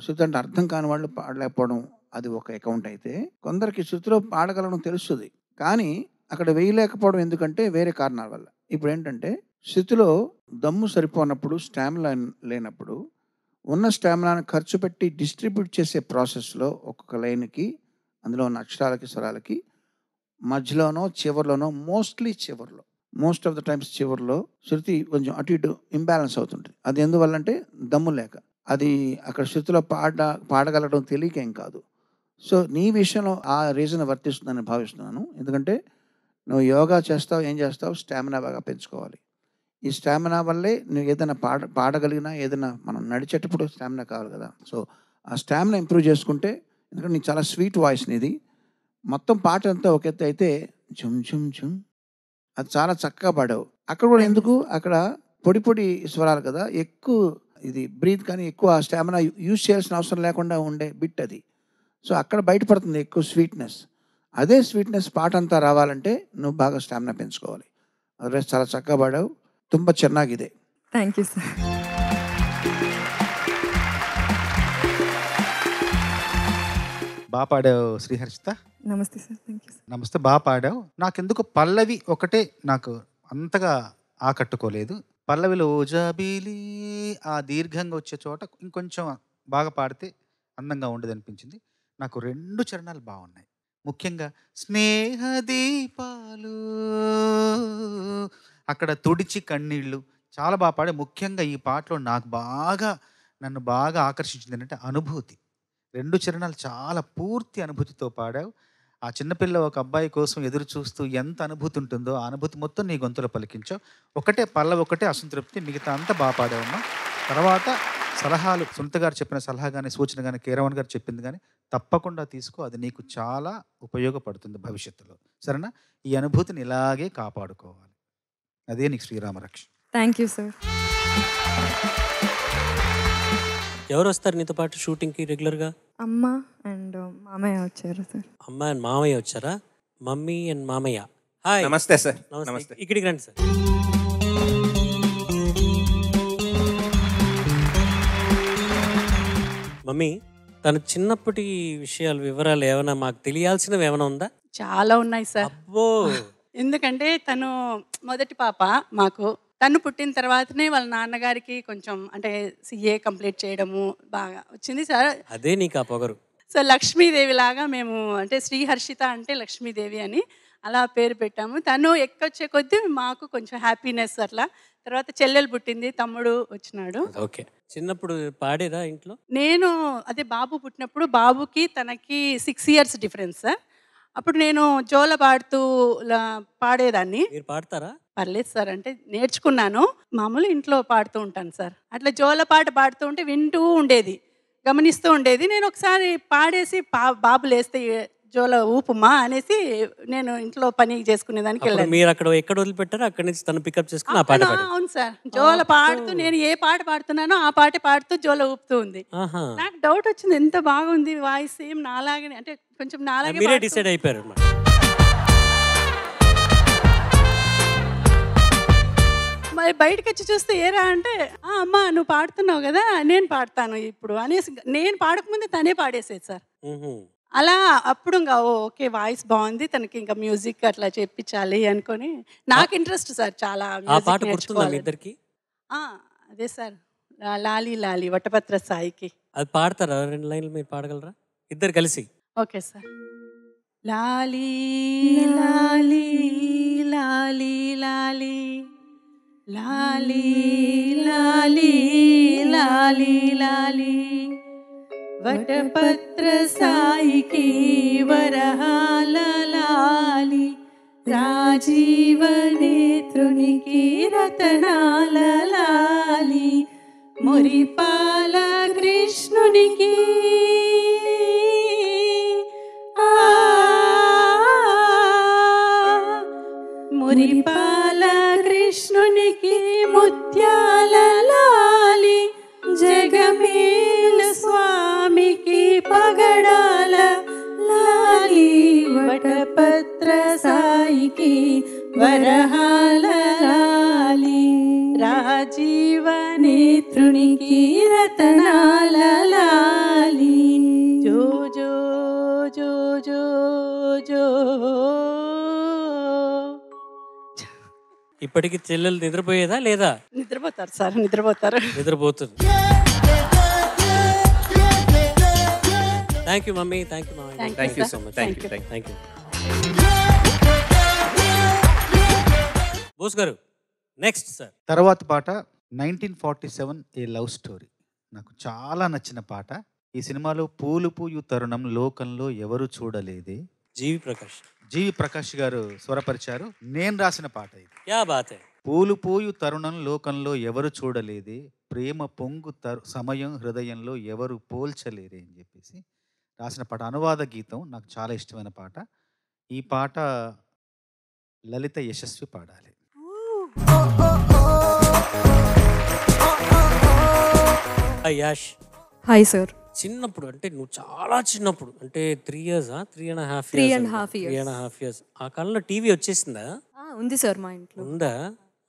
శృతి అంటే అర్థం కాని వాళ్ళు పాడలేకపోవడం అది ఒక అకౌంట్ అయితే, కొందరికి శృతిలో పాడగలడం తెలుస్తుంది కానీ అక్కడ వేయలేకపోవడం ఎందుకంటే వేరే కారణాల వల్ల. ఇప్పుడు ఏంటంటే శృతిలో దమ్ము సరిపోనప్పుడు, స్టామినా లేనప్పుడు ఉన్న స్టామినాను ఖర్చు పెట్టి డిస్ట్రిబ్యూట్ చేసే ప్రాసెస్లో ఒక్కొక్క లైన్కి, అందులో ఉన్న అక్షరాలకి, స్వరాలకి మధ్యలోనో చివరిలోనో, మోస్ట్ ఆఫ్ ద టైమ్స్ చివరిలో శృతి కొంచెం అటు ఇటు ఇంబ్యాలెన్స్ అవుతుంటుంది. అది ఎందువల్ల అంటే దమ్ము లేక. అది అక్కడ శృతిలో పాడగలగడం తెలియకేం కాదు. సో నీ విషయంలో ఆ రీజన్ వర్తిస్తుందని భావిస్తున్నాను. ఎందుకంటే నువ్వు యోగా చేస్తావు, ఏం చేస్తావు, స్టామినా బాగా పెంచుకోవాలి. ఈ స్టామినా వల్లే నువ్వు ఏదైనా పాడగలిగినా, ఏదైనా మనం నడిచేటప్పుడు స్టామినా కావాలి కదా. సో ఆ స్టామినా ఇంప్రూవ్ చేసుకుంటే, ఎందుకంటే నీకు చాలా స్వీట్ వాయిస్ నీది, మొత్తం పాట అంతా ఒక ఎత్తు అయితే ఝుమ్ ఝుమ్ ఝుమ్ అది చాలా చక్కగా పాడావు. అక్కడ కూడా ఎందుకు, అక్కడ పొడి పొడి స్వరాలు కదా, ఎక్కువ ఇది బ్రీత్ కానీ ఎక్కువ స్టామినా యూజ్ చేయాల్సిన అవసరం లేకుండా ఉండే బిట్ అది. సో అక్కడ బయటపడుతుంది ఎక్కువ స్వీట్నెస్. అదే స్వీట్నెస్ పాట అంతా రావాలంటే నువ్వు బాగా స్టామినా పెంచుకోవాలి. అదర్వైజ్ చాలా చక్కగా పాడావు. ತುಂಬ ಚೆನ್ನಾಗಿದೆ. Thank you sir. బాగా పాడావు శ్రీహర్షిత. నమస్తే సార్. Thank you sir. నమస్తే, బాగా పాడావు. నాకెందుకు పల్లవి ఒకటే నాకు అంతగా ఆకట్టుకోలేదు. పల్లవిలో ఓజాబీలి ఆ దీర్ఘంగా వచ్చే చోట ఇంకొంచెం బాగా పాడితే అందంగా ఉండదు అనిపించింది. నాకు 2 చరణాలు బాగున్నాయి. ముఖ్యంగా స్నేహ దీపాలు, అక్కడ తుడిచి కన్నీళ్ళు చాలా బాగా పాడే. ముఖ్యంగా ఈ పాటలో నన్ను బాగా ఆకర్షించింది ఏంటంటే అనుభూతి. 2 చరణాలు చాలా పూర్తి అనుభూతితో పాడావు. ఆ చిన్నపిల్ల ఒక అబ్బాయి కోసం ఎదురు చూస్తూ ఎంత అనుభూతి ఉంటుందో ఆ అనుభూతి మొత్తం నీ గొంతులో పలికించావు. పల్లవి ఒకటే అసంతృప్తి, మిగతా అంతా బాగా పాడావమ్మా. తర్వాత సలహాలు, సునీత గారు చెప్పిన సలహా కానీ, సూచన కానీ, కీరవాణి గారు చెప్పింది కానీ తప్పకుండా తీసుకో. అది నీకు చాలా ఉపయోగపడుతుంది భవిష్యత్తులో. సరేనా? ఈ అనుభూతిని ఇలాగే కాపాడుకోవాలి. అదే నీకు శ్రీరామరక్ష. Thank you sir. ఎవరు వస్తారు నీతో పాటు షూటింగ్కి రెగ్యులర్గా? అమ్మ అండ్ మామయ్య వచ్చారు సార్. అమ్మ అండ్ మామయ్య వచ్చారా? మమ్మీ అండ్ మామయ్య. హాయ్. నమస్తే సార్. నమస్తే. ఇక్కడికి రండి సార్. మమ్మీ, తన చిన్నప్పటి విషయాలు, వివరాలు ఏమైనా మాకు తెలియాల్సినవి ఏమైనా ఉందా? చాలా ఉన్నాయి సార్. అబ్బో. ఎందుకంటే తను మొదటి పాప మాకు. తను పుట్టిన తర్వాతనే వాళ్ళ నాన్నగారికి కొంచెం అంటే సిఏ కంప్లీట్ చేయడము బాగా వచ్చింది సార్. అదే నీకు ఆ పొగరు. సో లక్ష్మీదేవి లాగా మేము, అంటే శ్రీహర్షిత అంటే లక్ష్మీదేవి అని అలా పేరు పెట్టాము. తను ఎక్కొచ్చే కొద్దీ మాకు కొంచెం హ్యాపీనెస్ అట్లా. తర్వాత చెల్లెలు పుట్టింది, తమ్ముడు వచ్చినాడు. ఓకే. చిన్నప్పుడు పాడేదా ఇంట్లో? నేను అదే బాబు పుట్టినప్పుడు, బాబుకి తనకి 6 years డిఫరెన్స్ సార్. అప్పుడు నేను జోల పాడుతూ పాడేదాన్ని. మీరు పాడతారా? పర్లేదు సార్, అంటే నేర్చుకున్నాను. మామూలు ఇంట్లో పాడుతూ ఉంటాను సార్. అట్లా జోల పాట పాడుతూ ఉంటే వింటూ ఉండేది, గమనిస్తూ ఉండేది. నేను ఒకసారి పాడేసి బాబు లేస్తే జోల ఊపుమా అనేసి నేను ఇంట్లో పని చేసుకునేదానికి అప్పుడు వెళ్ళాను. మీరు అక్కడ ఎక్కడ వదిలిపెట్టారో అక్కడి నుంచి తను పికప్ చేసుకుని ఆ పాట పాడారు. అవును సార్, జోల పాడుతూ నేను ఏ పాట పాడుతున్నానో ఆ పాట పాడుతూ జోల ఊపుతూ ఉంది. ఆహా. నాకు డౌట్ వచ్చింది, ఎంత బాగుంది వాయిస్, సేమ్ నాలాగే, అంటే కొంచెం నాలాగే మీరే పాడుతూ. డిసైడ్ అయిపోయారు అన్నమాట. మరి బయటకు వచ్చి చూస్తే ఏరా అంటే, అమ్మా నువ్వు పాడుతున్నావు కదా, నేను పాడతాను ఇప్పుడు అనేసి, నేను పాడకముందే తనే పాడేసేది సార్. అలా అప్పుడు ఇంకా ఓకే వాయిస్ బాగుంది, తనకి ఇంకా మ్యూజిక్ అట్లా చెప్పించాలి అనుకొని, నాకు ఇంట్రెస్ట్ సార్ చాలా ఆ పాట గుర్తుందా మీ ఇద్దరికి? అదే సార్, లాలి లాలి వటపత్ర సాయికి. అది పాడతారా? 2 లైన్లు మీరు పాడగలరా ఇద్దరు కలిసి? Okay sir. లాలి లాలి లాలి లాలి లాలి లాలి లాలి లాలి వటపత్ర సాయికి వరహాల లాలి రాజీవ నేత్రునికి రతనాల లాలి మురిపాల కృష్ణునికి మురిపాల కృష్ణునికి ముత్యాల లాలి జగమేల స్వామికి పగడాల లాలి వటపత్ర సాయికి వరహాల లాలి రాజీవ నేత్రునికి రతనాల లాలి జో జో జో జో జో. ఇప్పటికి చెల్లెలు నిద్రపోయేదా లేదా? నిద్రపోతారు సార్, నిద్రపోతారు. నిద్రపోతుంది. Thank you mummy, thank you మామయ్య, thank you so much, thank you, thank you. Bose garu next sir. తర్వాత పాట 1947 ఏ లవ్ స్టోరీ. నాకు చాలా నచ్చిన పాట. ఈ సినిమాలో పూలు పూయు తరుణం లోకంలో ఎవరు చూడలేదే. జీవి ప్రకాష్ గారు స్వరపరిచారు. నేను రాసిన పాట ఇది. క్యా బాత్ హై. పూలు పూయు తరుణం లోకంలో ఎవరు చూడలేదే, ప్రేమ పొంగు సమయం హృదయంలో ఎవరు పోల్చలేరే అని చెప్పేసి రాసిన పాట. అనువాద గీతం. నాకు చాలా ఇష్టమైన పాట. ఈ పాట లలిత యశస్వి పాడాలి. యాష్. Hi sir. చిన్నప్పుడు అంటే నువ్వు చాలా చిన్నప్పుడు అంటే 3 years 3.5 years ఆ కాలంలో టీవీ వచ్చేసిందా? ఉంది సార్ మా ఇంట్లో. ఉందా?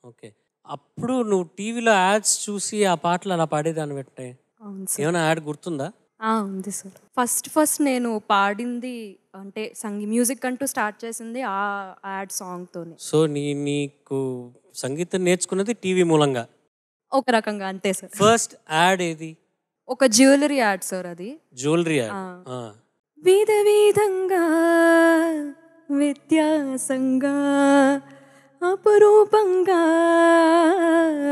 ఓకే. అప్పుడు నువ్వు టీవీలో యాడ్స్ చూసి ఆ పాటలు అలా పాడేదాన్ని పెట్టే. ఏమైనా యాడ్ గుర్తుందా? ఉంది సార్. ఫస్ట్ నేను పాడింది అంటే మ్యూజిక్ అంటూ స్టార్ట్ చేసింది ఆ యాడ్ సాంగ్తోనే. సో నీకు సంగీతం నేర్చుకున్నది టీవీ మూలంగా? ఒక రకంగా అంతే సార్. ఫస్ట్ యాడ్ ఏది? ఒక జ్యువెలరీ యాడ్ సార్. అది జ్యువెలరీ యాడ్. విధ విధంగా వ్యత్యాసంగా అపురూపంగా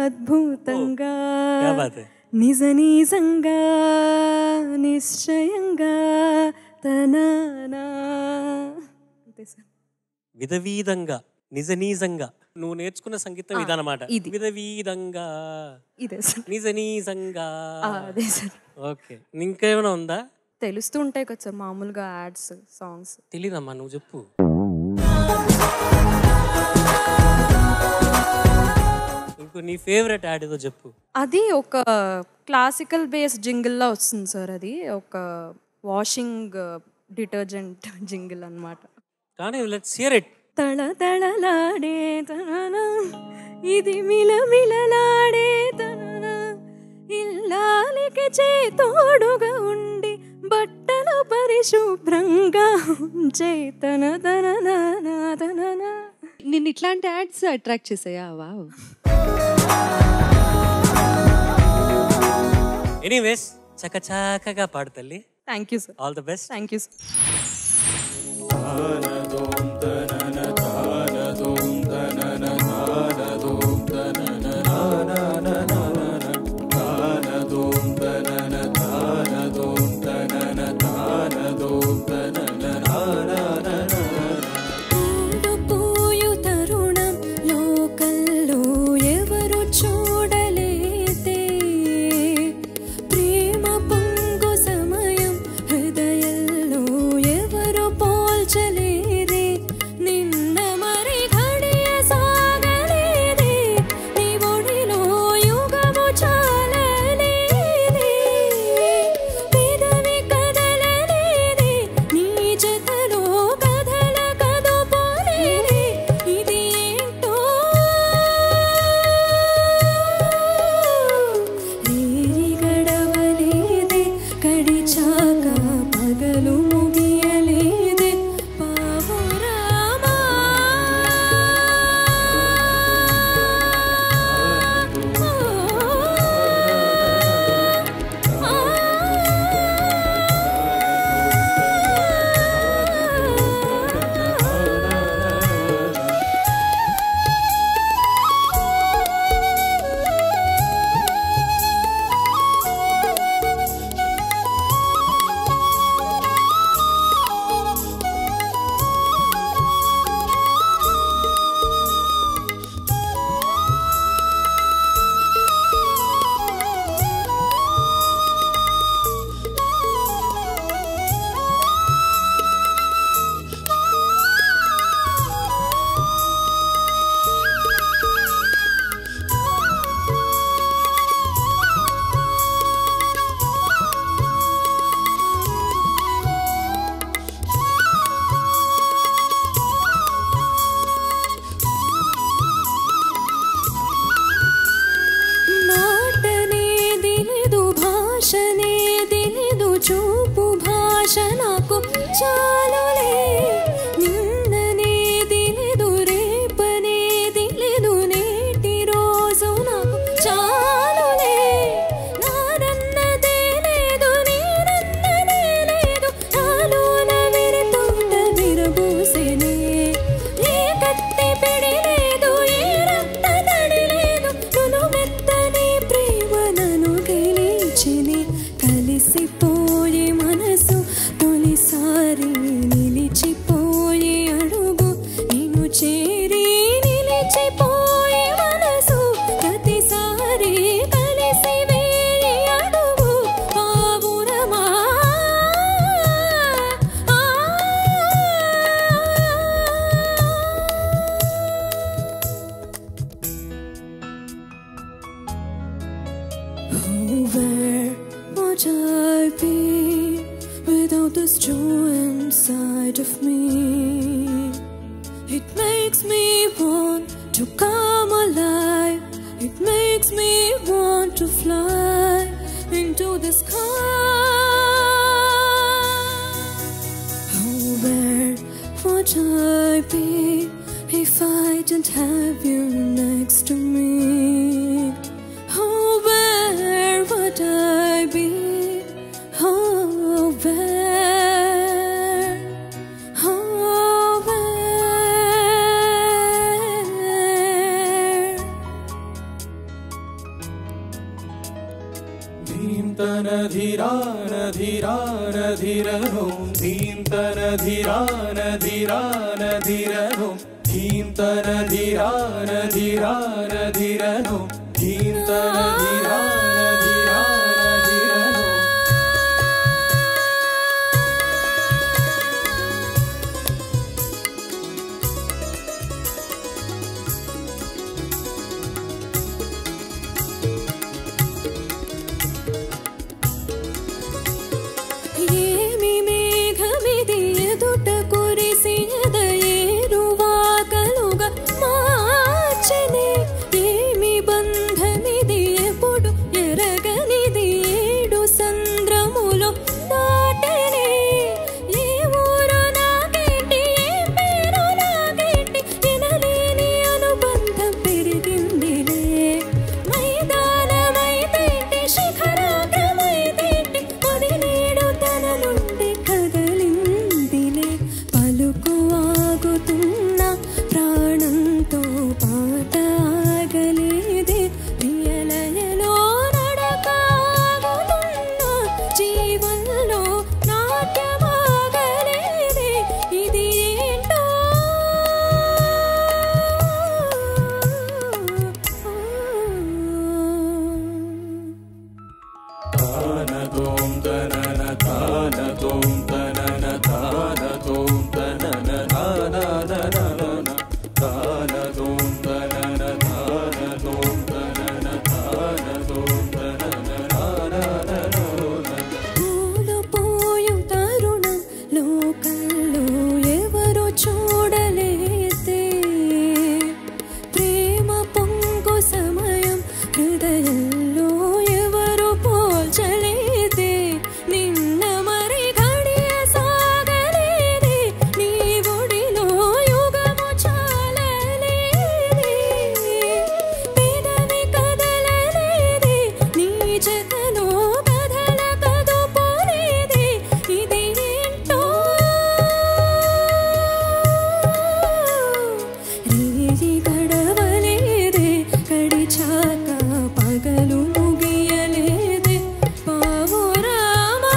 అద్భుతంగా నిజ నిజంగా నిశ్చయంగా తననా. విధ విధంగా నిజ నిజంగా నువ్వు నేర్చుకున్న సంగీతం ఇదన్నమాట. విధ విధంగా నిజ నిజంగా. ఓకే. ఇంకేమైనా ఉందా? తెలుస్తూ ఉంటాయి కదా సార్ మామూలుగా యాడ్స్ సాంగ్స్. తెలీదమ్మా, నువ్వు చెప్పు. ఇంకో నీ ఫేవరెట్ యాడ్ ఏదో చెప్పు. అది ఒక క్లాసికల్ బేస్ జింగిల్లా వస్తుంది సార్. అది ఒక వాషింగ్ డిటర్జెంట్ జింగిల్ అన్నమాట. కానీ లెట్స్ హియర్ ఇట్. తళ తళలాడే తనన ఇది మిలమిలలాడే తనన ఇల్లాలికి చేతోడుగా ఉండి బట్టలు పరిశుభ్రంగా ఉంచే తన తనన తనన. నిన్ను ఇట్లాంటి యాడ్స్ అట్రాక్ట్ చేసాయా? వావ్. ఎనీవేస్ చకచకగా పాడు తల్లి. Thank you sir. All the best. Thank you sir. ప్రేమ పొంగు సమయం హృదయంలో ఎవరు పో చాలులే నిన్ననేది లేదు రేపనేది లేదు నేటి రోజు నాకు చాలులే నానన్నదే లేదు నేనన్నదే లేదు నాలోన విరతోట విరబూసెనే ఏ కత్తి పిడి లేదు ఏ రక్త తడి లేదు నును మెత్తని ప్రేమ నన్ను గెలిచిని కలిసిపోయే మనసు తొలిసారి నిలిచిపోయే అడుగు నిన్ను చేరి నిలిచిపోయే మనసు ప్రతిసారి కలిసి వేయి అడుగు పావురమా Where would I be without this joy inside of me? It makes me want to come alive. It makes me want to fly into the sky. Oh, where would I be if I didn't have you next to me? Oh, where would I be? Oh, where? Oh, where? ధీంతన ధీరాన ధీరాన ధీరను ధీంతన ధీరాన ధీరాన ధీరను ధీంతన ధీరాన ధీరాన ధీరను ధీంతన ధీరాన ధీరాన ధీరను ఏమి మేఘమిది ఎదుట కురిసి ఎదయేరువాకలుగా మార్చెనే ఏమి బంధమిది ఎప్పుడు ఎరగనిది ఏడు సంద్రములో దాటెనే ఏ ఊరు నాకేంటి ఏ పేరు నాకేంటి వినలేని అనుబంధం పెరిగిందిలే మైదానమైతేంటి శిఖరాగ్రమైతేంటి వదిలేడు తన నుండి కదలిందిలే పలుకు ఆగుతున్న ప్రాణంతో పాట ఆగలేదే ప్రియలయలో నడక ఆగుతున్న జీవన్లో నాట్యమాగలేదే ఇది ఏంటో తానతోం తనన తానతోం తనన తానతోం తనన తాననననన తానతోం తనన తానతోం తనన తానతోం తనన తానననన పూలుపోయు తరుణం లోకంలో ఎవరు చూడలేదే ప్రేమ పొంగు సమయం హృదయంలో ఎవరు పోల్చలేదే నిన్న మరి గడియ సాగలేదే నీ ఒడిలో యుగము చాలలేదే పెదవి కదలలేదే నీ జతలో కదల కదుపోలేదే ఇది ఏంటో రేయి గడవలేదే గడిచాక పగలు ముగియలేదే పావురామా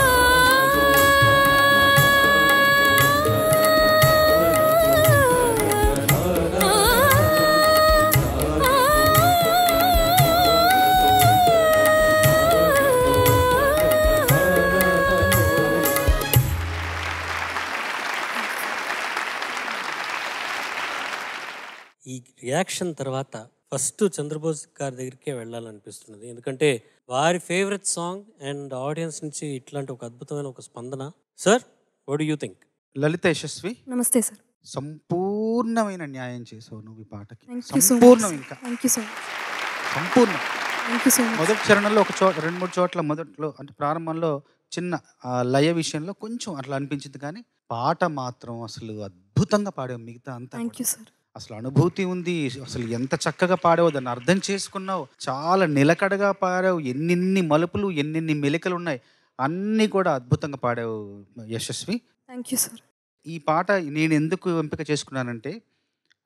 ఈ రియాక్షన్ తర్వాత ఫస్ట్ చంద్రబోస్ గారి దగ్గరికే వెళ్ళాలనిపిస్తున్నది. ఎందుకంటే వారి ఫేవరెట్ సాంగ్ అండ్ ఆడియన్స్ నుంచి ఇట్లాంటి ఒక అద్భుతమైన ఒక స్పందన. Sir, what do you think? Lalitha Yashaswi, namaste sir. సంపూర్ణమైన న్యాయం చేసావు నువ్వు ఈ పాటకి. Thank you so సంపూర్ణం, much. ఇంకా Thank you so much. సంపూర్ణం. Thank you so much. మొదటి చరణంలో ఒక చోట 2-3 చోట్ల మొదట్లో అంటే ప్రారంభంలో చిన్న లయ విషయంలో కొంచెం అట్లా అనిపించింది, కానీ పాట మాత్రం అసలు అద్భుతంగా పాడావు. మిగతా అంతా థ్యాంక్ కూడా. You sir. అసలు అనుభూతి ఉంది. అసలు ఎంత చక్కగా పాడావు, దాన్ని అర్థం చేసుకున్నావు. చాలా నిలకడగా పాడావు. ఎన్నెన్ని మలుపులు, ఎన్నెన్ని మెలికలు ఉన్నాయి. అన్నీ కూడా అద్భుతంగా పాడావు యశస్వి. Thank you sir. ఈ పాట నేను ఎందుకు ఎంపిక చేసుకున్నానంటే,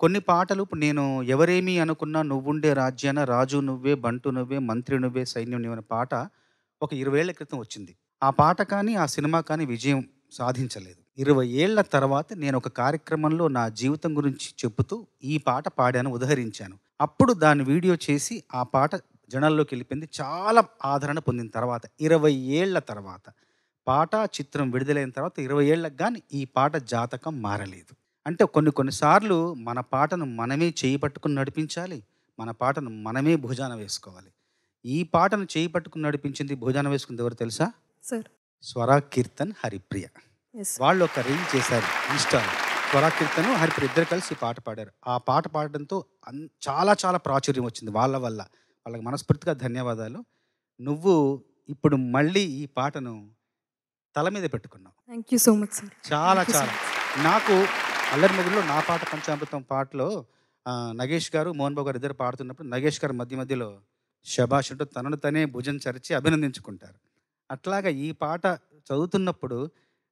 కొన్ని పాటలు ఇప్పుడు నేను ఎవరేమీ అనుకున్నా నువ్వుండే రాజ్యాన రాజు నువ్వే, బంటు నువ్వే, మంత్రి నువ్వే, సైన్యం నువ్వే అనే పాట ఒక 20 ఏళ్ల క్రితం వచ్చింది. ఆ పాట కానీ ఆ సినిమా కానీ విజయం సాధించలేదు. 20 ఏళ్ల తర్వాత నేను ఒక కార్యక్రమంలో నా జీవితం గురించి చెబుతూ ఈ పాట పాడాను, ఉదహరించాను. అప్పుడు దాన్ని వీడియో చేసి ఆ పాట జనాల్లోకి వెళ్ళిపోయింది. చాలా ఆదరణ పొందిన తర్వాత 20 ఏళ్ల తర్వాత పాట చిత్రం విడుదలైన తర్వాత 20 ఏళ్ళకి కానీ ఈ పాట జాతకం మారలేదు. అంటే కొన్నిసార్లు మన పాటను మనమే చేయి పట్టుకుని నడిపించాలి, మన పాటను మనమే భుజాన వేసుకోవాలి. ఈ పాటను చేయి పట్టుకుని నడిపించింది, భుజాన వేసుకుంది ఎవరు తెలుసా? సార్. స్వరా కీర్తన్, హరిప్రియ. వాళ్ళు ఒక రీల్ చేశారు ఇన్స్టాలో. స్వరా కీర్తన్, హరిప్రియ ఇద్దరు కలిసి ఈ పాట పాడారు. ఆ పాట పాడడంతో చాలా చాలా ప్రాచుర్యం వచ్చింది వాళ్ళ వల్ల. వాళ్ళకి మనస్ఫూర్తిగా ధన్యవాదాలు. నువ్వు ఇప్పుడు మళ్ళీ ఈ పాటను తల మీద పెట్టుకున్నావు. Thank you so much sir. చాలా చాలా నాకు అల్లరి మొగుల్లో నా పాట పంచామృతం పాటలో నగేష్ గారు, మోహన్ బాబు గారు ఇద్దరు పాడుతున్నప్పుడు నగేష్ గారు మధ్య మధ్యలో శభాష్ అంటూ తనను తనే భుజం చరిచి అభినందించుకుంటారు. అట్లాగా ఈ పాట చదువుతున్నప్పుడు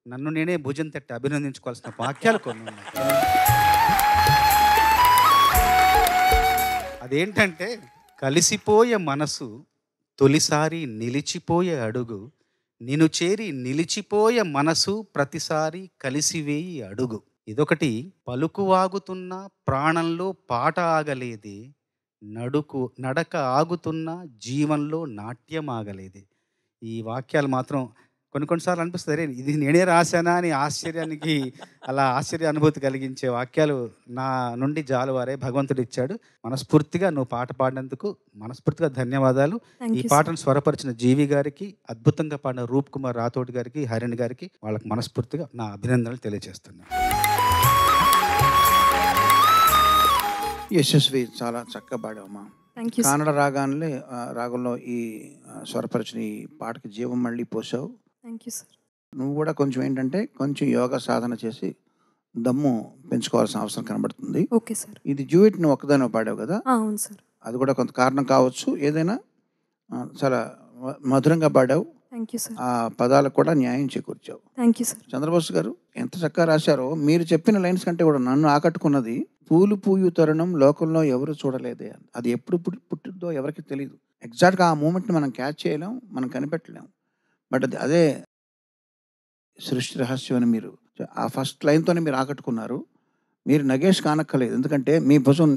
నన్ను నేనే భుజం తట్టి అభినందించుకోవాల్సిన వాక్యాలు కొన్ని ఉన్నాయి. అదేంటంటే, కలిసిపోయే మనసు తొలిసారి నిలిచిపోయే అడుగు, నిన్ను చేరి నిలిచిపోయే మనసు ప్రతిసారి కలిసివేయి అడుగు. ఇదొకటి. పలుకు ఆగుతున్న ప్రాణంలో పాట ఆగలేదే, నడక ఆగుతున్న జీవంలో నాట్యం ఆగలేదే. ఈ వాక్యాలు మాత్రం కొన్నిసార్లు అనిపిస్తుంది, ఇది నేనే రాశానా అని ఆశ్చర్యానికి అలా ఆశ్చర్య అనుభూతి కలిగించే వాక్యాలు నా నుండి జాలువారే భగవంతుడు ఇచ్చాడు. మనస్ఫూర్తిగా నువ్వు పాట పాడినందుకు మనస్ఫూర్తిగా ధన్యవాదాలు. ఈ పాటను స్వరపరిచిన జీవి గారికి, అద్భుతంగా పాడిన రూప్ కుమార్ రాథోడ్ గారికి, హరిణ్ గారికి వాళ్ళకి మనస్ఫూర్తిగా నా అభినందనలు తెలియజేస్తున్నాను. యశస్వి చాలా చక్కగా పాడావమ్మా. కన్నడ రాగంలో ఈ స్వరపరిచిన ఈ పాటకి జీవం మళ్ళీ పోసావు. Thank you sir. నువ్వు కూడా కొంచెం ఏంటంటే కొంచెం యోగా సాధన చేసి దమ్ము పెంచుకోవాల్సిన అవసరం కనబడుతుంది. Okay sir. ఇది డ్యూయట్ నువ్వు ఒక్కదాని పాడావు కదా? అవును సార్. అది కూడా కొంత కారణం కావచ్చు. ఏదైనా చాలా మధురంగా పాడావు. Thank you sir. ఆ పదాలకు కూడా న్యాయం చేకూర్చావు. Thank you sir. చంద్రబోస్ గారు ఎంత చక్కగా రాశారో. మీరు చెప్పిన లైన్స్ కంటే కూడా నన్ను ఆకట్టుకున్నది, పూలు పూయు తరుణం లోకంలో ఎవరు చూడలేదే. అది ఎప్పుడు పుట్టిద్దో ఎవరికి తెలియదు. ఎగ్జాక్ట్గా ఆ మూమెంట్ని మనం క్యాచ్ చేయలేం, మనం కనిపెట్టలేం. బట్ అదే సృష్టి రహస్యం అని మీరు ఆ ఫస్ట్ లైన్తోనే మీరు ఆకట్టుకున్నారు. మీరు నగేష్ కానక్కలేదు, ఎందుకంటే మీ భుజం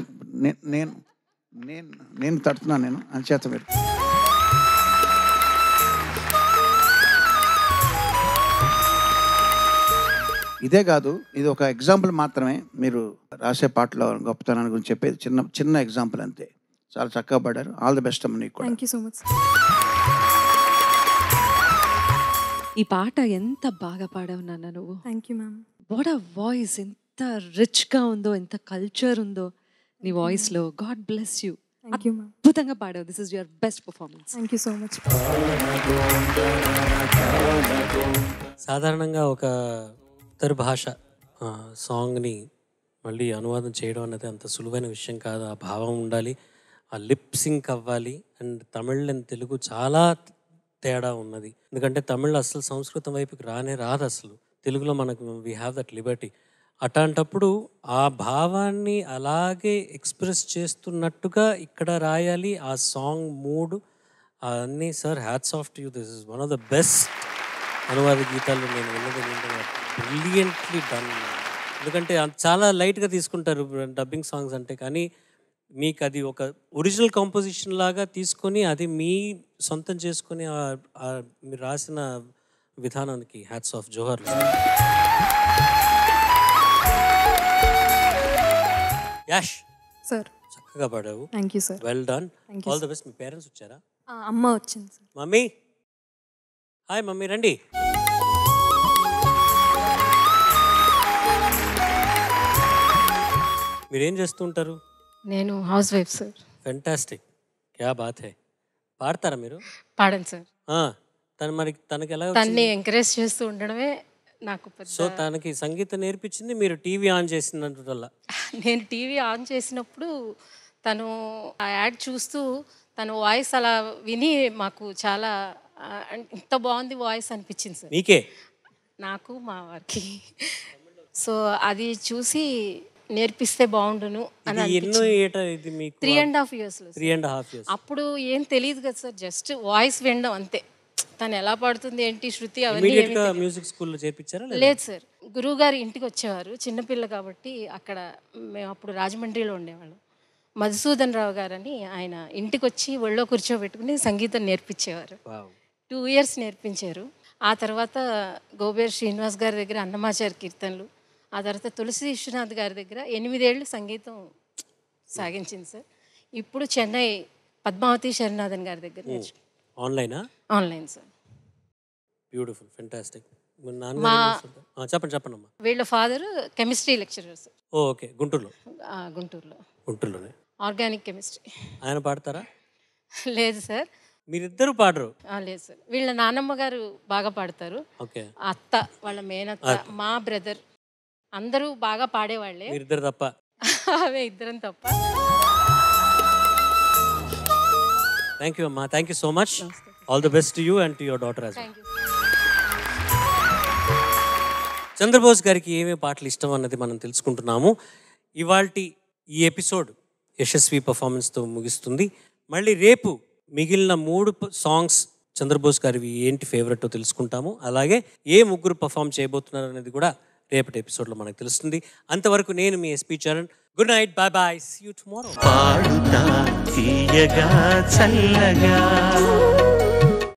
నేను తడుతున్నాను నేను అంచేత. మీరు ఇదే కాదు, ఇది ఒక ఎగ్జాంపుల్ మాత్రమే. మీరు రాసే పాటలో గొప్పతనాన్ని గురించి చెప్పేది చిన్న ఎగ్జాంపుల్ అంతే. చాలా చక్కగా పాడారు. ఆల్ ది బెస్ట్ అమ్మ నీకు కూడా. Thank you so much. ఈ పాట ఎంత బాగా పాడావు నాన్న నువ్వు. Thank you ma'am. What a voice, ఎంత రిచ్గా ఉందో, ఎంత కల్చర్ ఉందో నీ వాయిస్లో. God bless you. Thank you ma'am. అద్భుతంగా పాడావు. This is your best performance. Thank you so much. సాధారణంగా ఒక ఇతర భాష సాంగ్ని మళ్ళీ అనువాదం చేయడం అనేది అంత సులువైన విషయం కాదు. ఆ భావం ఉండాలి, ఆ లిప్ సింక్ అవ్వాలి. అండ్ తమిళ్ అండ్ తెలుగు చాలా తేడా ఉన్నది. ఎందుకంటే తమిళ్ అసలు సంస్కృతం వైపుకి రాదు అసలు. తెలుగులో మనకు వీ హ్యావ్ దట్ లిబర్టీ. అట్లాంటప్పుడు ఆ భావాన్ని అలాగే ఎక్స్ప్రెస్ చేస్తున్నట్టుగా ఇక్కడ రాయాలి. ఆ సాంగ్ మూడ్ అన్నీ. Sir, hats off to you. This is one of the best అనువాద గీతాలు నేను విన్నది. Brilliantly done. ఎందుకంటే చాలా లైట్గా తీసుకుంటారు డబ్బింగ్ సాంగ్స్ అంటే, కానీ మీకు అది ఒక ఒరిజినల్ కాంపోజిషన్ లాగా తీసుకొని అది మీ సొంతం చేసుకొని మీరు రాసిన విధానానికి హ్యాట్స్ ఆఫ్, జోహర్. యాష్ సార్, చక్కగా పాడావు. Thank you sir. Well done. All the best. మీ పేరెంట్స్ వచ్చారా? అమ్మ వచ్చింది సార్. మమ్మీ, హాయ్ మమ్మీ, రండి. మీరేం చేస్తూ ఉంటారు? నేను హౌస్ వైఫ్ సార్. ఫెంటాస్టిక్, క్యా బాత్ హై. పాడతారా మీరు? పాడాను సార్. తనకి ఎలా తన్ని ఎంకరేజ్ చేస్తూ ఉండడమే నాకు పెద్ద సో తనకి సంగీతం నేర్పించింది మీరు టీవీ ఆన్ చేసినందువల్ల. నేను టీవీ ఆన్ చేసినప్పుడు తను ఆ యాడ్ చూస్తూ తన వాయిస్ అలా విని మాకు చాలా ఇంత బాగుంది వాయిస్ అనిపించింది సార్. మీకే? నాకు మా వారికి. సో అది చూసి నేర్పిస్తే బాగుండును అని ఎన్నో ఏట ఇది మీకు? 3.5 years. 3.5 years. అప్పుడు ఏం తెలియదు కదా సార్, జస్ట్ వాయిస్ వినడం అంతే. తను ఎలా పాడుతుంది ఏంటి శృతి అవన్నీ ఇమిడియట్గా మ్యూజిక్ స్కూల్లో చేర్పించారా? లేదు సార్, గురువు గారు ఇంటికి వచ్చేవారు, చిన్నపిల్ల కాబట్టి. అక్కడ మేము అప్పుడు రాజమండ్రిలో ఉండేవాళ్ళం. మధుసూదన్ రావు గారని ఆయన ఇంటికి వచ్చి ఒళ్ళో కూర్చోబెట్టుకుని సంగీతం నేర్పించేవారు. 2 years నేర్పించారు. ఆ తర్వాత గోబేర్ శ్రీనివాస్ గారి దగ్గర అన్నమాచారి కీర్తనలు, ఆ తర్వాత తులసి విశ్వనాథ్ గారి దగ్గర 8 ఏళ్ళు సంగీతం సాగించింది సార్. ఇప్పుడు చెన్నై పద్మావతి శరణాథన్ గారి దగ్గర ఆన్లైనా? Online sir. Beautiful, fantastic. చెప్పండి అమ్మా. వీళ్ళ father chemistry lecturer sir. Okay, గుంటూరులో? గుంటూరులోనే ఆర్గానిక్ కెమిస్ట్రీ. ఆయన పాడతారా? లేదు సార్. మీరిద్దరు పాడరు? లేదు సార్, వీళ్ళ నానమ్మ గారు బాగా పాడతారు. ఓకే. అత్త, వాళ్ళ మేనత్త, మా బ్రదర్ అందరూ బాగా పాడేవాళ్ళే. మీరిద్దరు తప్ప? అవే ఇద్దరం తప్ప. థ్యాంక్ యూ అమ్మా, thank you so much. All the best to you and to your daughter as well. Chandrabose గారికి ఏమేమి పాటలు ఇష్టం అన్నది మనం తెలుసుకుంటున్నాము. ఇవాల్టి ఈ ఎపిసోడ్ యశస్వి పర్ఫార్మెన్స్తో ముగిస్తుంది. మళ్ళీ రేపు మిగిలిన 3 సాంగ్స్ చంద్రబోస్ గారివి ఏంటి ఫేవరెట్ తెలుసుకుంటాము. అలాగే ఏ ముగ్గురు పర్ఫామ్ చేయబోతున్నారు అనేది కూడా రేపటి ఎపిసోడ్లో మనకు తెలుస్తుంది. అంతవరకు నేను మీ SP Charan. Good night, bye bye, see you tomorrow. పాడుతా తీయగా చల్లగా